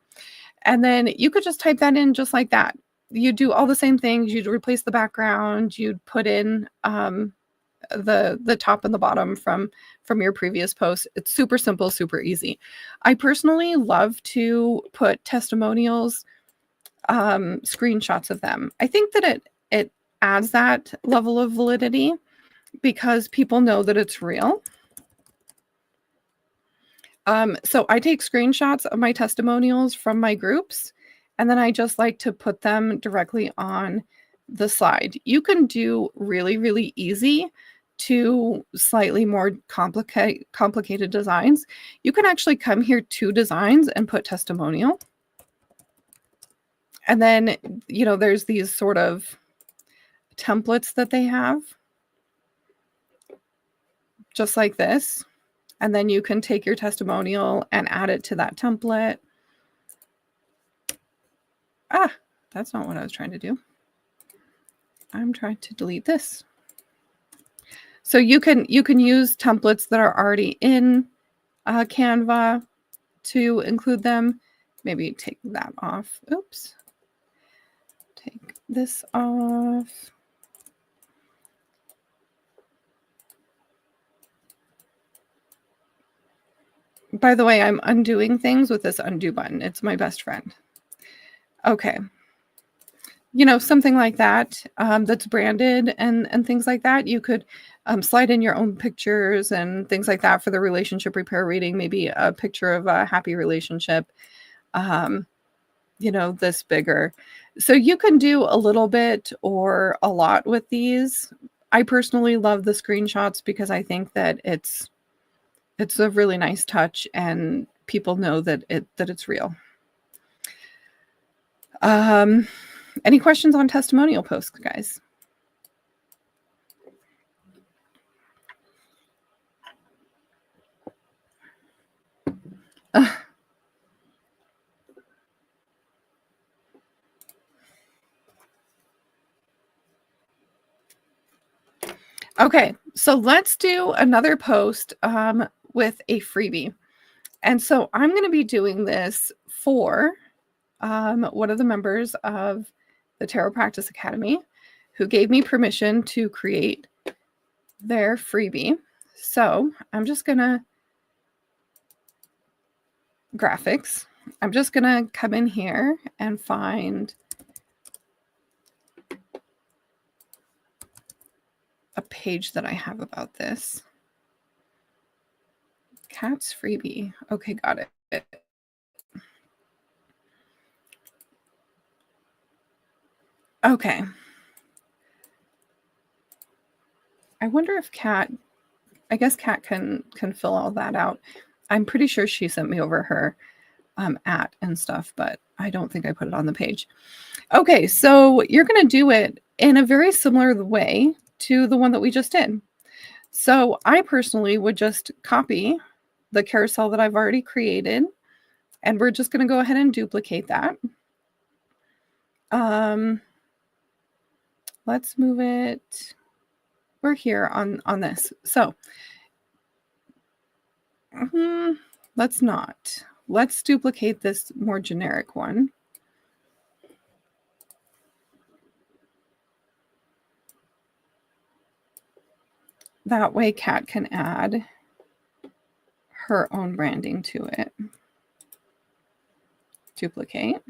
And then you could just type that in just like that. You do all the same things. You'd replace the background. You'd put in the top and the bottom from your previous post. It's super simple, super easy. I personally love to put testimonials, screenshots of them. I think that it adds that level of validity because people know that it's real. So I take screenshots of my testimonials from my groups, and then I just like to put them directly on the slide. You can do really, really easy to slightly more complicated designs. You can actually come here to designs and put testimonial. And then, there's these sort of templates that they have, just like this. And then you can take your testimonial and add it to that template. That's not what I was trying to do. I'm trying to delete this. So you can use templates that are already in Canva to include them. Maybe take that off. Oops. Take this off. By the way, I'm undoing things with this undo button. It's my best friend. Okay. Something like that, that's branded and things like that. You could slide in your own pictures and things like that for the relationship repair reading. Maybe a picture of a happy relationship, this bigger. So you can do a little bit or a lot with these. I personally love the screenshots because I think that it's a really nice touch and people know that it's real. Any questions on testimonial posts, guys? Okay, so let's do another post with a freebie. And so I'm going to be doing this for one of the members of the Tarot Practice Academy who gave me permission to create their freebie. So I'm just going to graphics. I'm just going to come in here and find a page that I have about this. Cat's freebie. Okay, got it. Okay. I wonder if I guess Kat can fill all that out. I'm pretty sure she sent me over her at and stuff, but I don't think I put it on the page. Okay, so you're going to do it in a very similar way to the one that we just did. So I personally would just copy the carousel that I've already created, and we're just going to go ahead and duplicate that. Let's move it. We're here on this. So let's not. Let's duplicate this more generic one. That way Kat can add her own branding to it. Duplicate.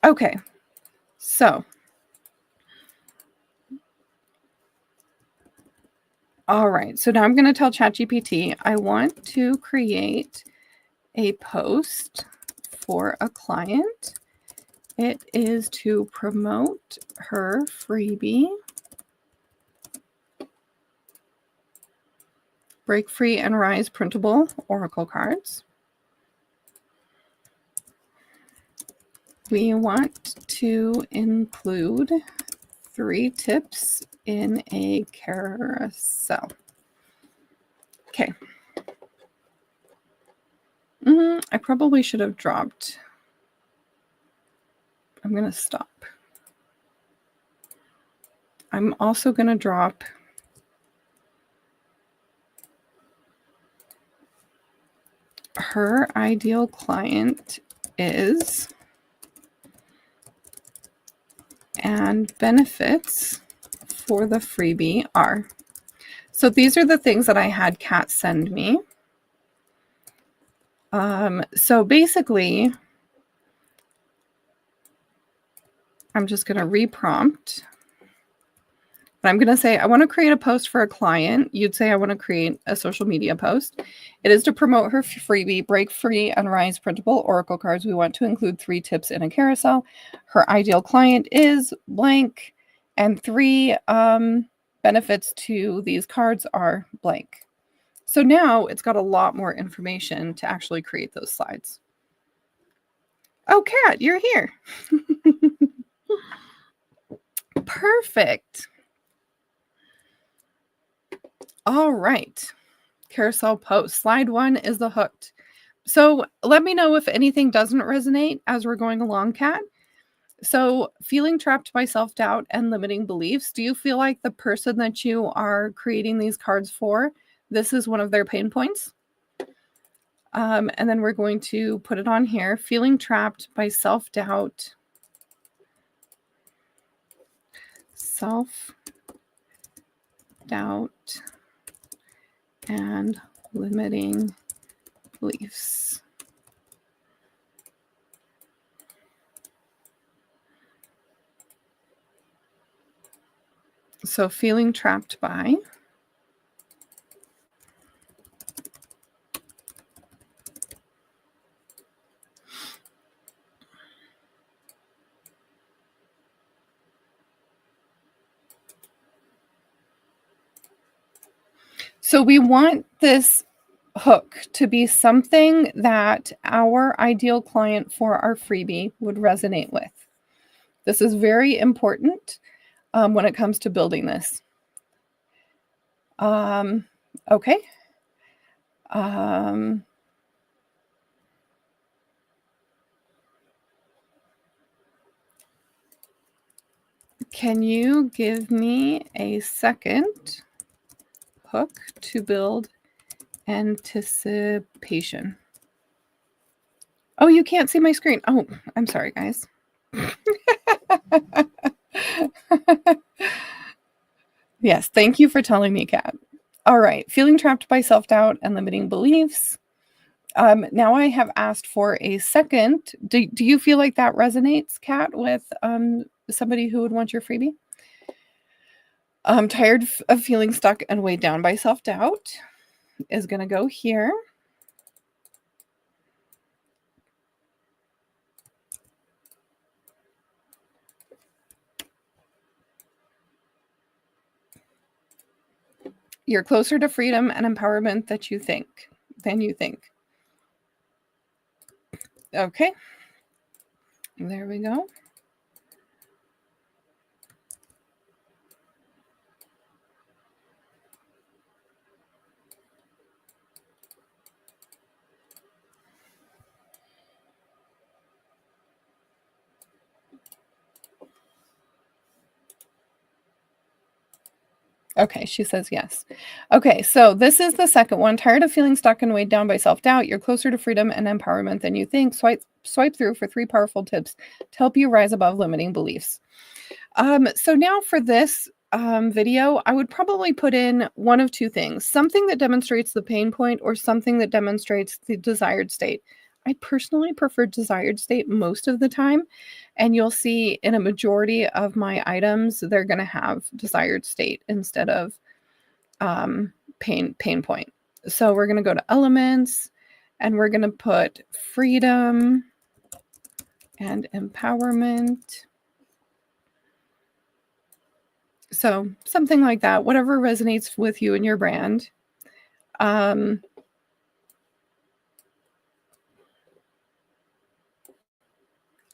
Okay, so all right, so now I'm going to tell ChatGPT I want to create a post for a client. It is to promote her freebie, Break Free and Rise printable Oracle cards. We want to include 3 tips in a carousel. Okay. I probably should have dropped. I'm going to stop. I'm also going to drop her ideal client is, and benefits for the freebie are. So these are the things that I had Kat send me. So basically, I'm just going to reprompt. But I'm going to say, I want to create a post for a client. You'd say, I want to create a social media post. It is to promote her freebie, Break Free and Rise printable Oracle cards. We want to include 3 tips in a carousel. Her ideal client is blank. And 3 benefits to these cards are blank. So now it's got a lot more information to actually create those slides. Oh, Kat, you're here. Perfect. All right. Carousel post. Slide 1 is the hooked. So let me know if anything doesn't resonate as we're going along, Kat. So feeling trapped by self-doubt and limiting beliefs. Do you feel like the person that you are creating these cards for, this is one of their pain points? And then we're going to put it on here. Feeling trapped by self-doubt. Self-doubt and limiting beliefs. So feeling trapped by. So we want this hook to be something that our ideal client for our freebie would resonate with. This is very important when it comes to building this. Okay. Can you give me a second hook to build anticipation? Oh, you can't see my screen. Oh, I'm sorry, guys. Yes, thank you for telling me, Kat. All right, feeling trapped by self-doubt and limiting beliefs. Now I have asked for a second. Do you feel like that resonates, Kat, with somebody who would want your freebie? I'm tired of feeling stuck and weighed down by self-doubt is going to go here. You're closer to freedom and empowerment that you think. than you think. Okay. There we go. Okay, she says yes. Okay, so this is the second one. Tired of feeling stuck and weighed down by self-doubt? You're closer to freedom and empowerment than you think. Swipe through for 3 powerful tips to help you rise above limiting beliefs. So now for this video, I would probably put in one of two things, something that demonstrates the pain point or something that demonstrates the desired state. I personally prefer desired state most of the time. And you'll see in a majority of my items, they're going to have desired state instead of pain point. So we're going to go to elements and we're going to put freedom and empowerment. So something like that, whatever resonates with you and your brand.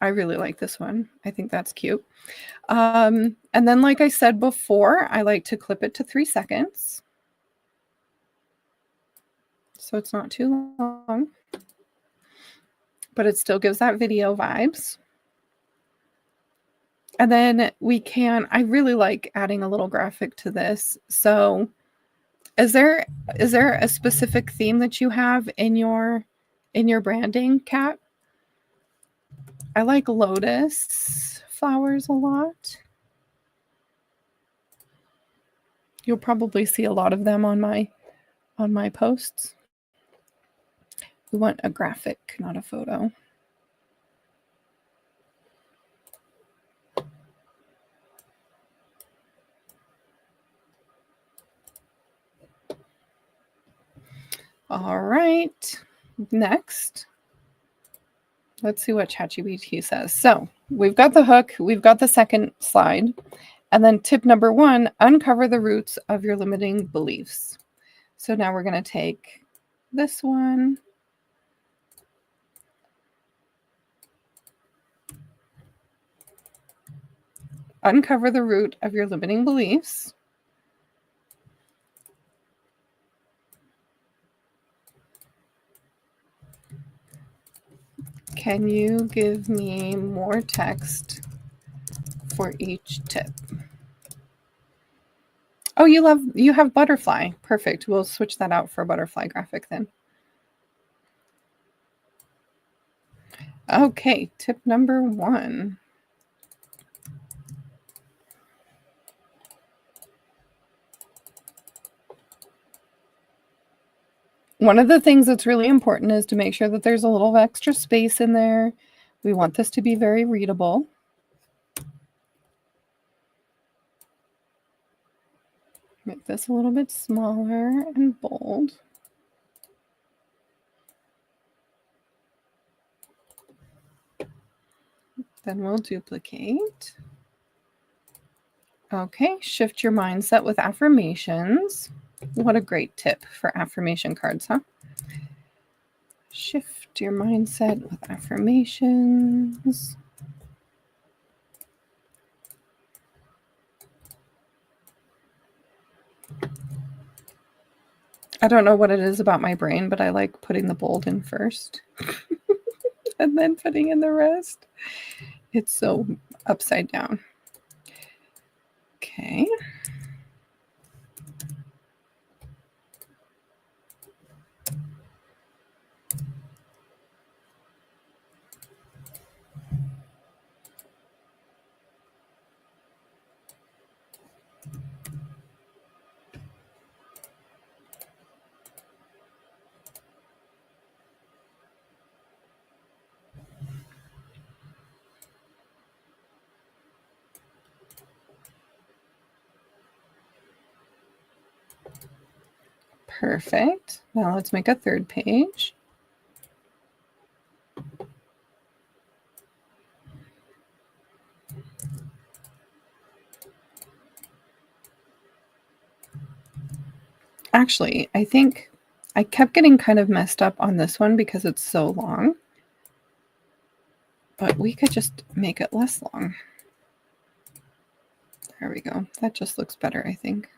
I really like this one. I think that's cute. And then, like I said before, I like to clip it to 3 seconds. So it's not too long, but it still gives that video vibes. And then I really like adding a little graphic to this. So is there a specific theme that you have in your branding, Kat? I like lotus flowers a lot. You'll probably see a lot of them on my posts. We want a graphic, not a photo. All right. Next, let's see what ChatGPT says. So we've got the hook, we've got the second slide, and then tip number 1, uncover the roots of your limiting beliefs. So now we're going to take this one. Uncover the root of your limiting beliefs. Can you give me more text for each tip? Oh, you have butterfly. Perfect. We'll switch that out for a butterfly graphic then. Okay, tip number 1. One of the things that's really important is to make sure that there's a little extra space in there. We want this to be very readable. Make this a little bit smaller and bold. Then we'll duplicate. Okay, shift your mindset with affirmations. What a great tip for affirmation cards, huh? Shift your mindset with affirmations. I don't know what it is about my brain, but I like putting the bold in first and then putting in the rest. It's so upside down. Okay. Perfect. Now let's make a third page. Actually, I think I kept getting kind of messed up on this one because it's so long. But we could just make it less long. There we go. That just looks better, I think.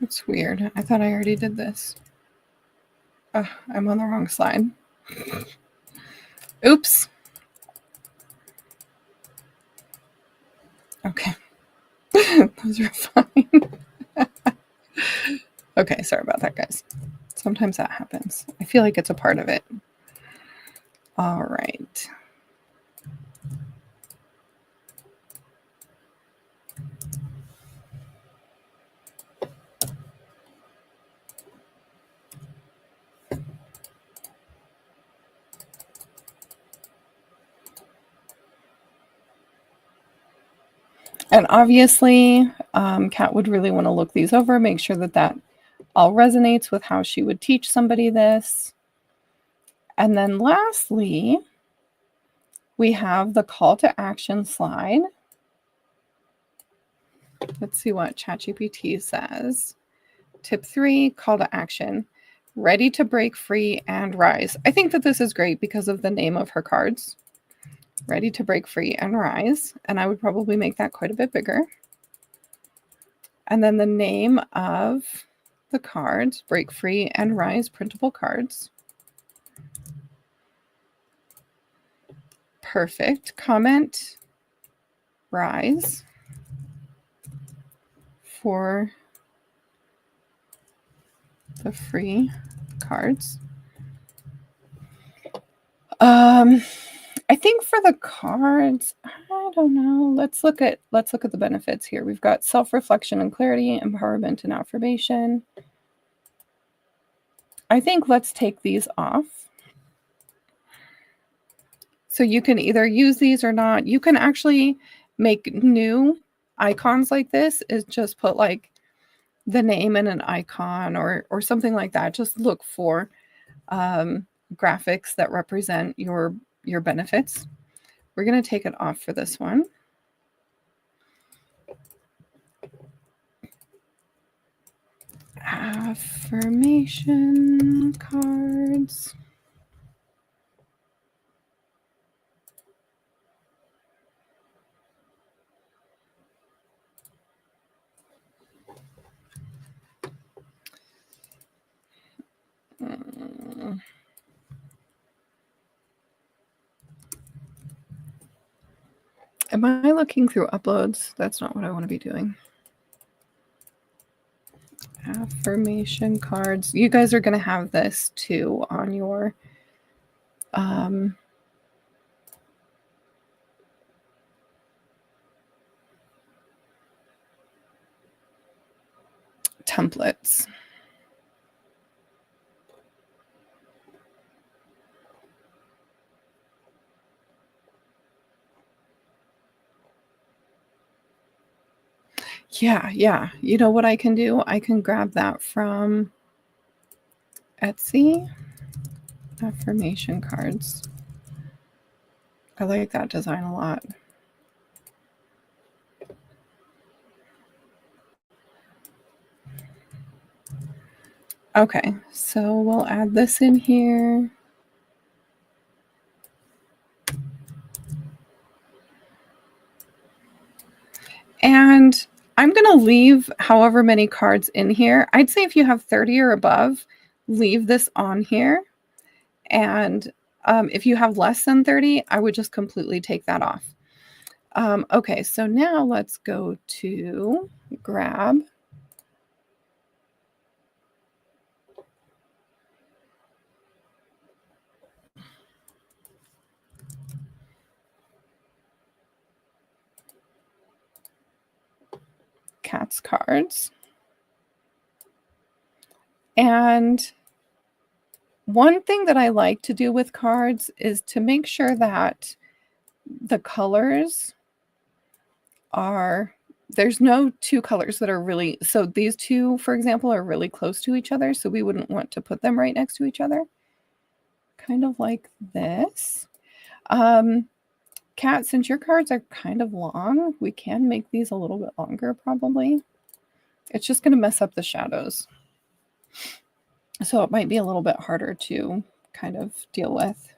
It's weird. I thought I already did this. Oh, I'm on the wrong slide. Oops. Okay. Those are fine. Okay, sorry about that, guys. Sometimes that happens. I feel like it's a part of it. All right. And obviously, Kat would really want to look these over, make sure that that all resonates with how she would teach somebody this. And then lastly, we have the call to action slide. Let's see what ChatGPT says. Tip 3, call to action. Ready to break free and rise. I think that this is great because of the name of her cards. Ready to break free and rise. And I would probably make that quite a bit bigger. And then the name of the cards, break free and rise, printable cards. Perfect. Comment rise for the free cards. I think for the cards, I don't know. Let's look at the benefits here. We've got self-reflection and clarity, empowerment and affirmation. I think let's take these off. So you can either use these or not. You can actually make new icons like this, is just put like the name and an icon or something like that. Just look for graphics that represent your benefits. We're going to take it off for this one. Affirmation cards. Am I looking through uploads? That's not what I want to be doing. Affirmation cards. You guys are going to have this too on your templates. Yeah. You know what I can do? I can grab that from Etsy. Affirmation cards. I like that design a lot. Okay, so we'll add this in here. And I'm going to leave however many cards in here. I'd say if you have 30 or above, leave this on here. And if you have less than 30, I would just completely take that off. Okay,, so now let's go to grab. Kat's cards. And one thing that I like to do with cards is to make sure that the colors are, there's no two colors that are really, so these two, for example, are really close to each other, so we wouldn't want to put them right next to each other. Kind of like this. Kat, since your cards are kind of long, we can make these a little bit longer probably. It's just going to mess up the shadows. So it might be a little bit harder to kind of deal with.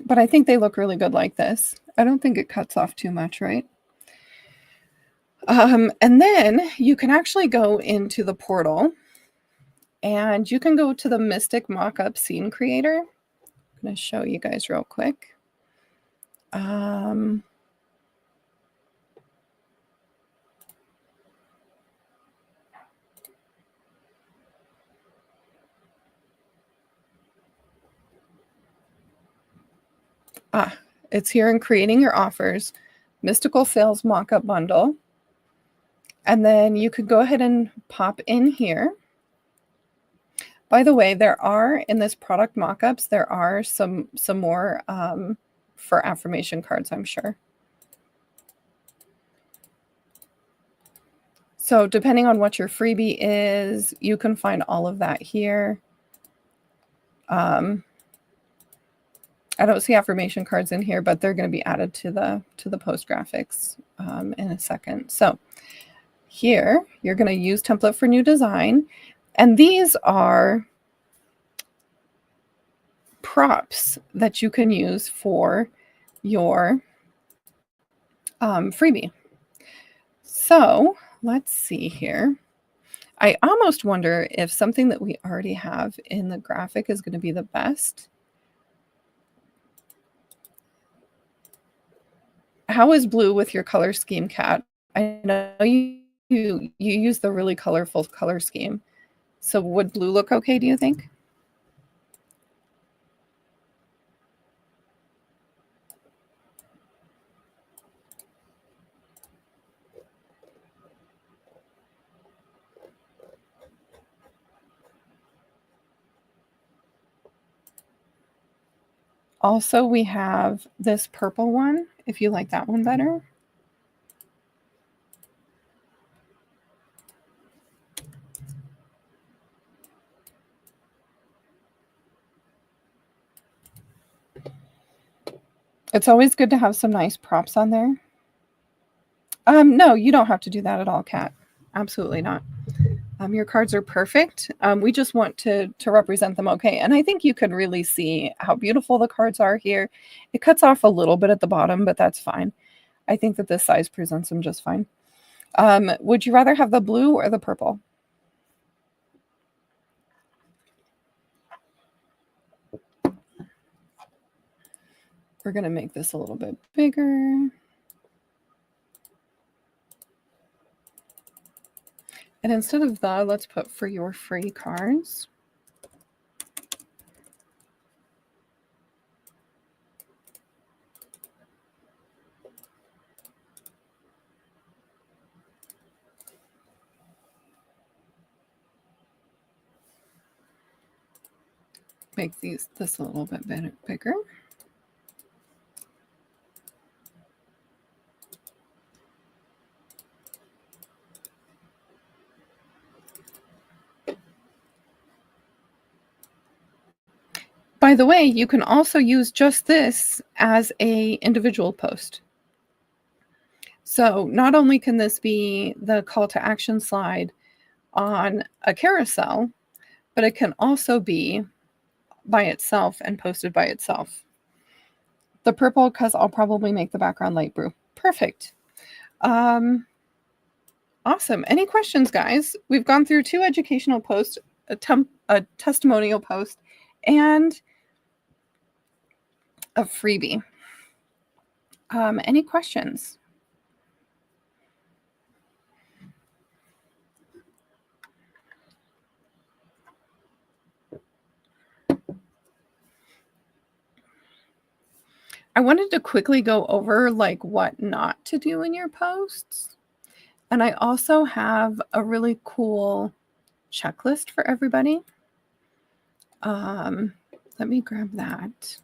But I think they look really good like this. I don't think it cuts off too much, right? And then you can actually go into the portal and you can go to the Mystic Mockup Scene Creator. I'm going to show you guys real quick. It's here in Creating Your Offers, Mystical Sales Mockup Bundle. And then you could go ahead and pop in here. By the way, there are, in this product mockups, there are some more for affirmation cards, I'm sure. So depending on what your freebie is, you can find all of that here. I don't see affirmation cards in here, but they're going to be added to the post graphics in a second. So here, you're going to use template for new design. And these are props that you can use for your freebie. So let's see here. I almost wonder if something that we already have in the graphic is going to be the best. How is blue with your color scheme, Kat? I know you use the really colorful color scheme. So would blue look okay, do you think? Also, we have this purple one, if you like that one better. It's always good to have some nice props on there. No, you don't have to do that at all, Kat. Absolutely not. Your cards are perfect. We just want to represent them okay. And I think you can really see how beautiful the cards are here. It cuts off a little bit at the bottom, but that's fine. I think that this size presents them just fine. Would you rather have the blue or the purple? We're going to make this a little bit bigger. And instead of the, let's put for your free cards. Make this a little bit bigger. By the way, you can also use just this as a individual post. So not only can this be the call to action slide on a carousel, but it can also be by itself and posted by itself. The purple, because I'll probably make the background light blue. Perfect. Awesome. Any questions, guys? We've gone through 2 educational posts, a testimonial post, and a freebie. Any questions? I wanted to quickly go over like what not to do in your posts. And I also have a really cool checklist for everybody. Let me grab that.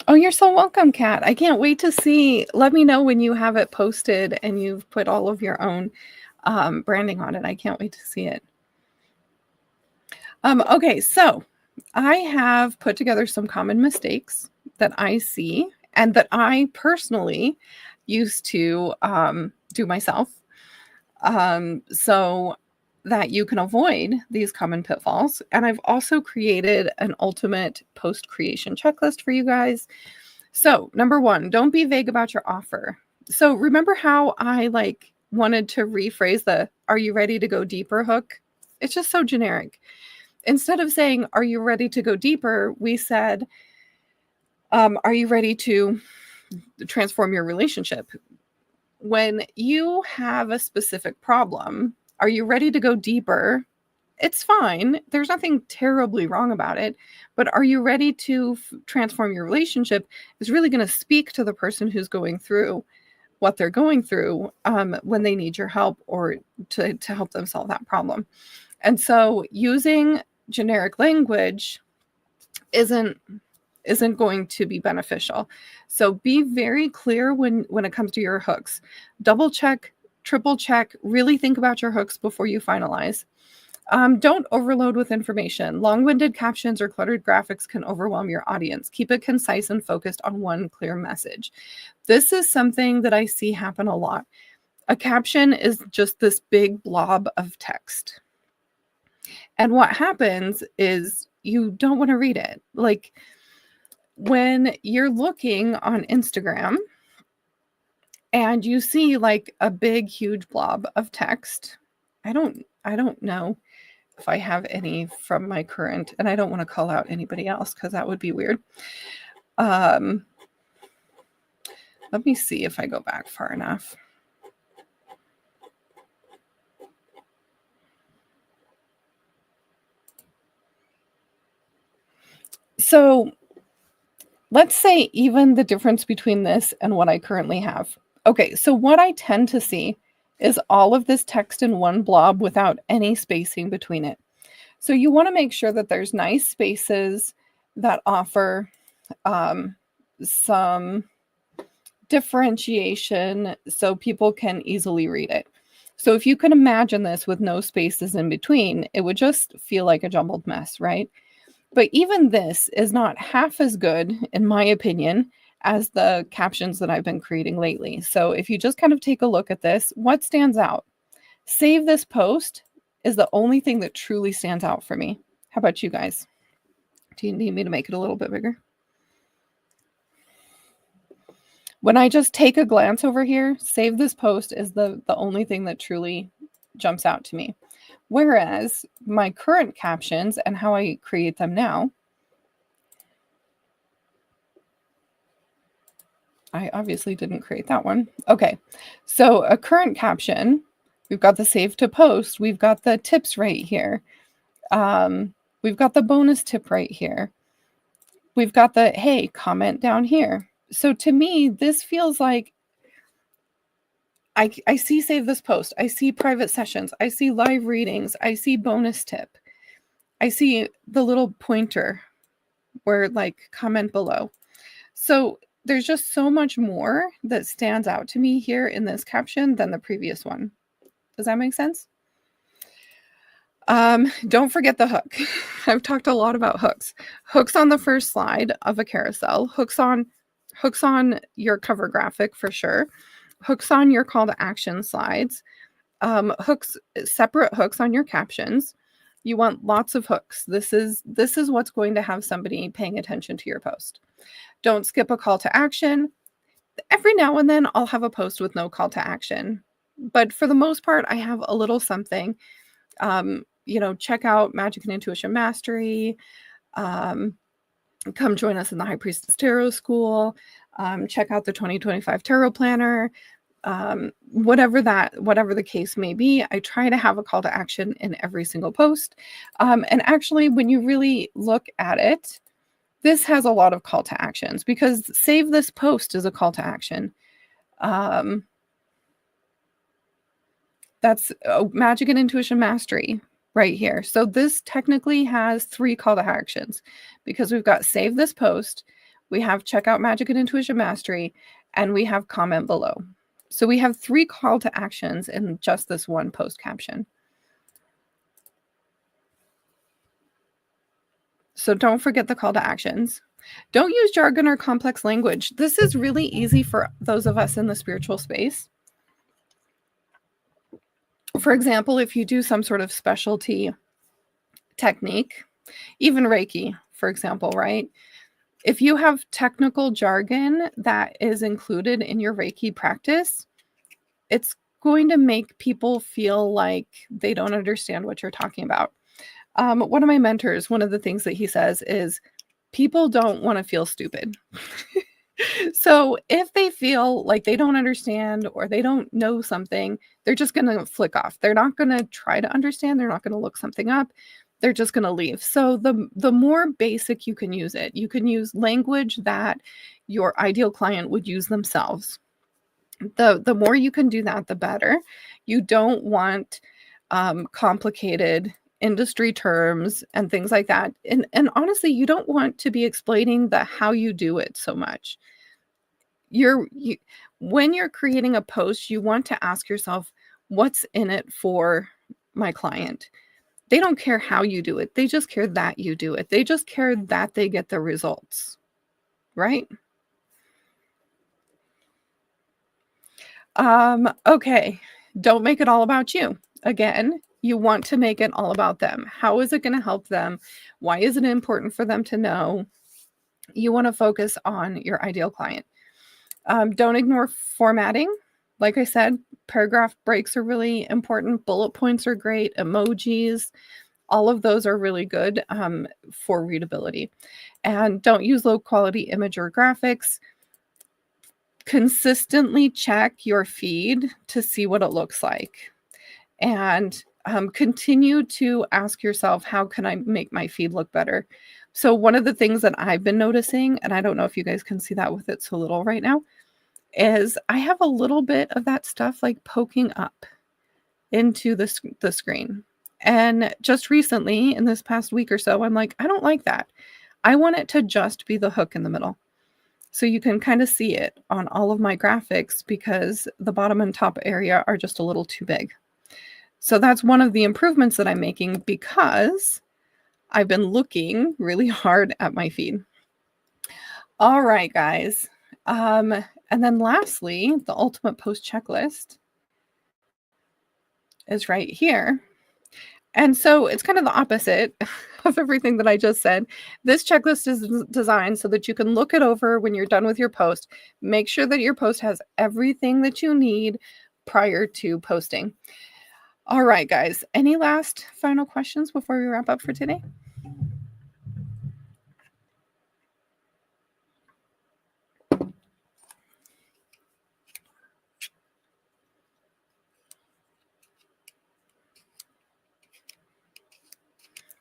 Oh, you're so welcome, Kat. I can't wait to see. Let me know when you have it posted and you've put all of your own branding on it. I can't wait to see it. Okay, so I have put together some common mistakes that I see and that I personally used to do myself, so that you can avoid these common pitfalls. And I've also created an ultimate post creation checklist for you guys. So, number one, don't be vague about your offer. So, remember how I like wanted to rephrase the "Are you ready to go deeper" hook? It's just so generic. Instead of saying, "Are you ready to go deeper?" we said, "Are you ready to transform your relationship?" When you have a specific problem, "Are you ready to go deeper?" It's fine. There's nothing terribly wrong about it. But "Are you ready to transform your relationship?" is really going to speak to the person who's going through what they're going through when they need your help or to help them solve that problem. And so using generic language isn't going to be beneficial. So be very clear when it comes to your hooks. Double check, triple check, really think about your hooks before you finalize. Don't overload with information. Long-winded captions or cluttered graphics can overwhelm your audience. Keep it concise and focused on one clear message. This is something that I see happen a lot. A caption is just this big blob of text. And what happens is you don't want to read it. Like when you're looking on Instagram and you see like a big, huge blob of text, I don't know if I have any from my current, and I don't want to call out anybody else because that would be weird. Let me see if I go back far enough. So let's say even the difference between this and what I currently have. Okay, so what I tend to see is all of this text in one blob without any spacing between it. So you want to make sure that there's nice spaces that offer some differentiation so people can easily read it. So if you can imagine this with no spaces in between, it would just feel like a jumbled mess, right? But even this is not half as good, in my opinion, as the captions that I've been creating lately. So if you just kind of take a look at this, what stands out? Save this post is the only thing that truly stands out for me. How about you guys? Do you need me to make it a little bit bigger? When I just take a glance over here, save this post is the only thing that truly jumps out to me. Whereas my current captions and how I create them now, I obviously didn't create that one. Okay, so a current caption, we've got the save to post, we've got the tips right here. We've got the bonus tip right here. We've got the, hey, comment down here. So to me, this feels like I see save this post. I see private sessions. I see live readings. I see bonus tip. I see the little pointer where like comment below. So there's just so much more that stands out to me here in this caption than the previous one. Does that make sense? Don't forget the hook. I've talked a lot about hooks. Hooks on the first slide of a carousel, hooks on your cover graphic for sure, hooks on your call to action slides, separate hooks on your captions. You want lots of hooks. This is what's going to have somebody paying attention to your post. Don't skip a call to action. Every now and then I'll have a post with no call to action, but for the most part, I have a little something. Check out Magic and Intuition Mastery. Come join us in the High Priestess Tarot School. Check out the 2025 Tarot Planner. whatever the case may be. I try to have a call to action in every single post. And actually, when you really look at it, this has a lot of call to actions because save this post is a call to action. That's Magic and Intuition Mastery right here. So this technically has 3 call to actions because we've got save this post, we have check out Magic and Intuition Mastery, and we have comment below. So we have 3 call to actions in just this one post caption. So don't forget the call to actions. Don't use jargon or complex language. This is really easy for those of us in the spiritual space. For example, if you do some sort of specialty technique, even Reiki, for example, right? If you have technical jargon that is included in your Reiki practice, it's going to make people feel like they don't understand what you're talking about. One of my mentors, one of the things that he says is, people don't want to feel stupid. So if they feel like they don't understand or they don't know something, they're just going to flick off. They're not going to try to understand. They're not going to look something up. They're just going to leave. So the more basic you can use it, you can use language that your ideal client would use themselves. The more you can do that, the better. You don't want complicated industry terms and things like that. And honestly, you don't want to be explaining the how you do it so much. When you're creating a post, you want to ask yourself, what's in it for my client? They don't care how you do it. They just care that you do it. They just care that they get the results, right? Okay. Don't make it all about you. Again, you want to make it all about them. How is it going to help them? Why is it important for them to know? You want to focus on your ideal client. Don't ignore formatting. Like I said, paragraph breaks are really important. Bullet points are great. Emojis, all of those are really good for readability. And don't use low quality image or graphics. Consistently check your feed to see what it looks like. And continue to ask yourself, how can I make my feed look better? So one of the things that I've been noticing, and I don't know if you guys can see that with it so little right now, is I have a little bit of that stuff like poking up into the screen. And just recently, in this past week or so, I'm like, I don't like that. I want it to just be the hook in the middle. So you can kind of see it on all of my graphics because the bottom and top area are just a little too big. So that's one of the improvements that I'm making because I've been looking really hard at my feed. All right, guys. And then lastly, the ultimate post checklist is right here. And so it's kind of the opposite of everything that I just said. This checklist is designed so that you can look it over when you're done with your post. Make sure that your post has everything that you need prior to posting. All right, guys. Any last final questions before we wrap up for today?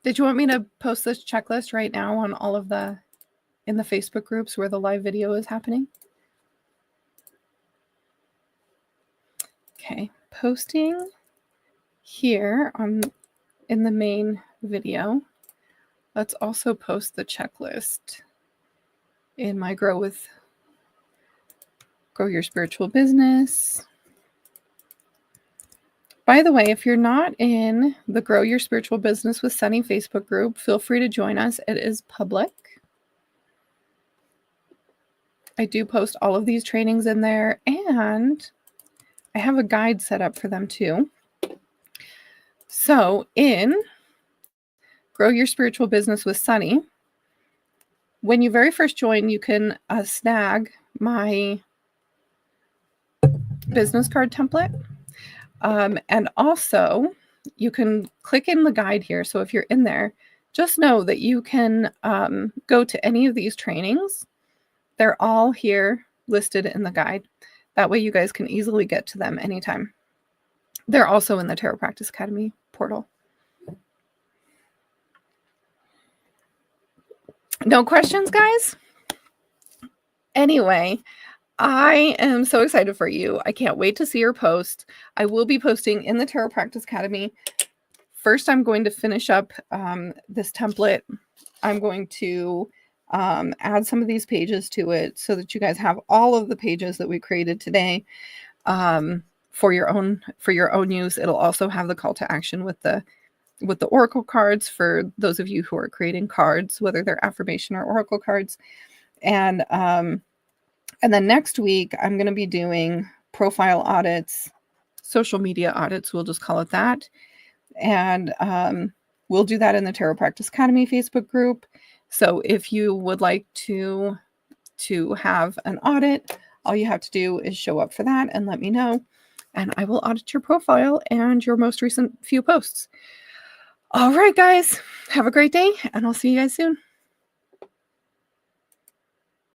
Did you want me to post this checklist right now on all of in the Facebook groups where the live video is happening? Okay, posting here in the main video. Let's also post the checklist in my Grow Your Spiritual Business. By the way, if you're not in the Grow Your Spiritual Business with Sunny Facebook group, feel free to join us. It is public. I do post all of these trainings in there, and I have a guide set up for them too. So in Grow Your Spiritual Business with Sunny, when you very first join, you can snag my business card template. And also, you can click in the guide here. So if you're in there, just know that you can go to any of these trainings. They're all here listed in the guide. That way you guys can easily get to them anytime. They're also in the Tarot Practice Academy portal. No questions, guys? Anyway, I am so excited for you. I can't wait to see your post. I will be posting in the Tarot Practice Academy. First, I'm going to finish up this template. I'm going to add some of these pages to it so that you guys have all of the pages that we created today for your own use. It'll also have the call to action with the oracle cards for those of you who are creating cards, whether they're affirmation or oracle cards. And then next week, I'm going to be doing profile audits, social media audits, we'll just call it that. And we'll do that in the Tarot Practice Academy Facebook group. So if you would like to have an audit, all you have to do is show up for that and let me know. And I will audit your profile and your most recent few posts. All right, guys, have a great day, and I'll see you guys soon.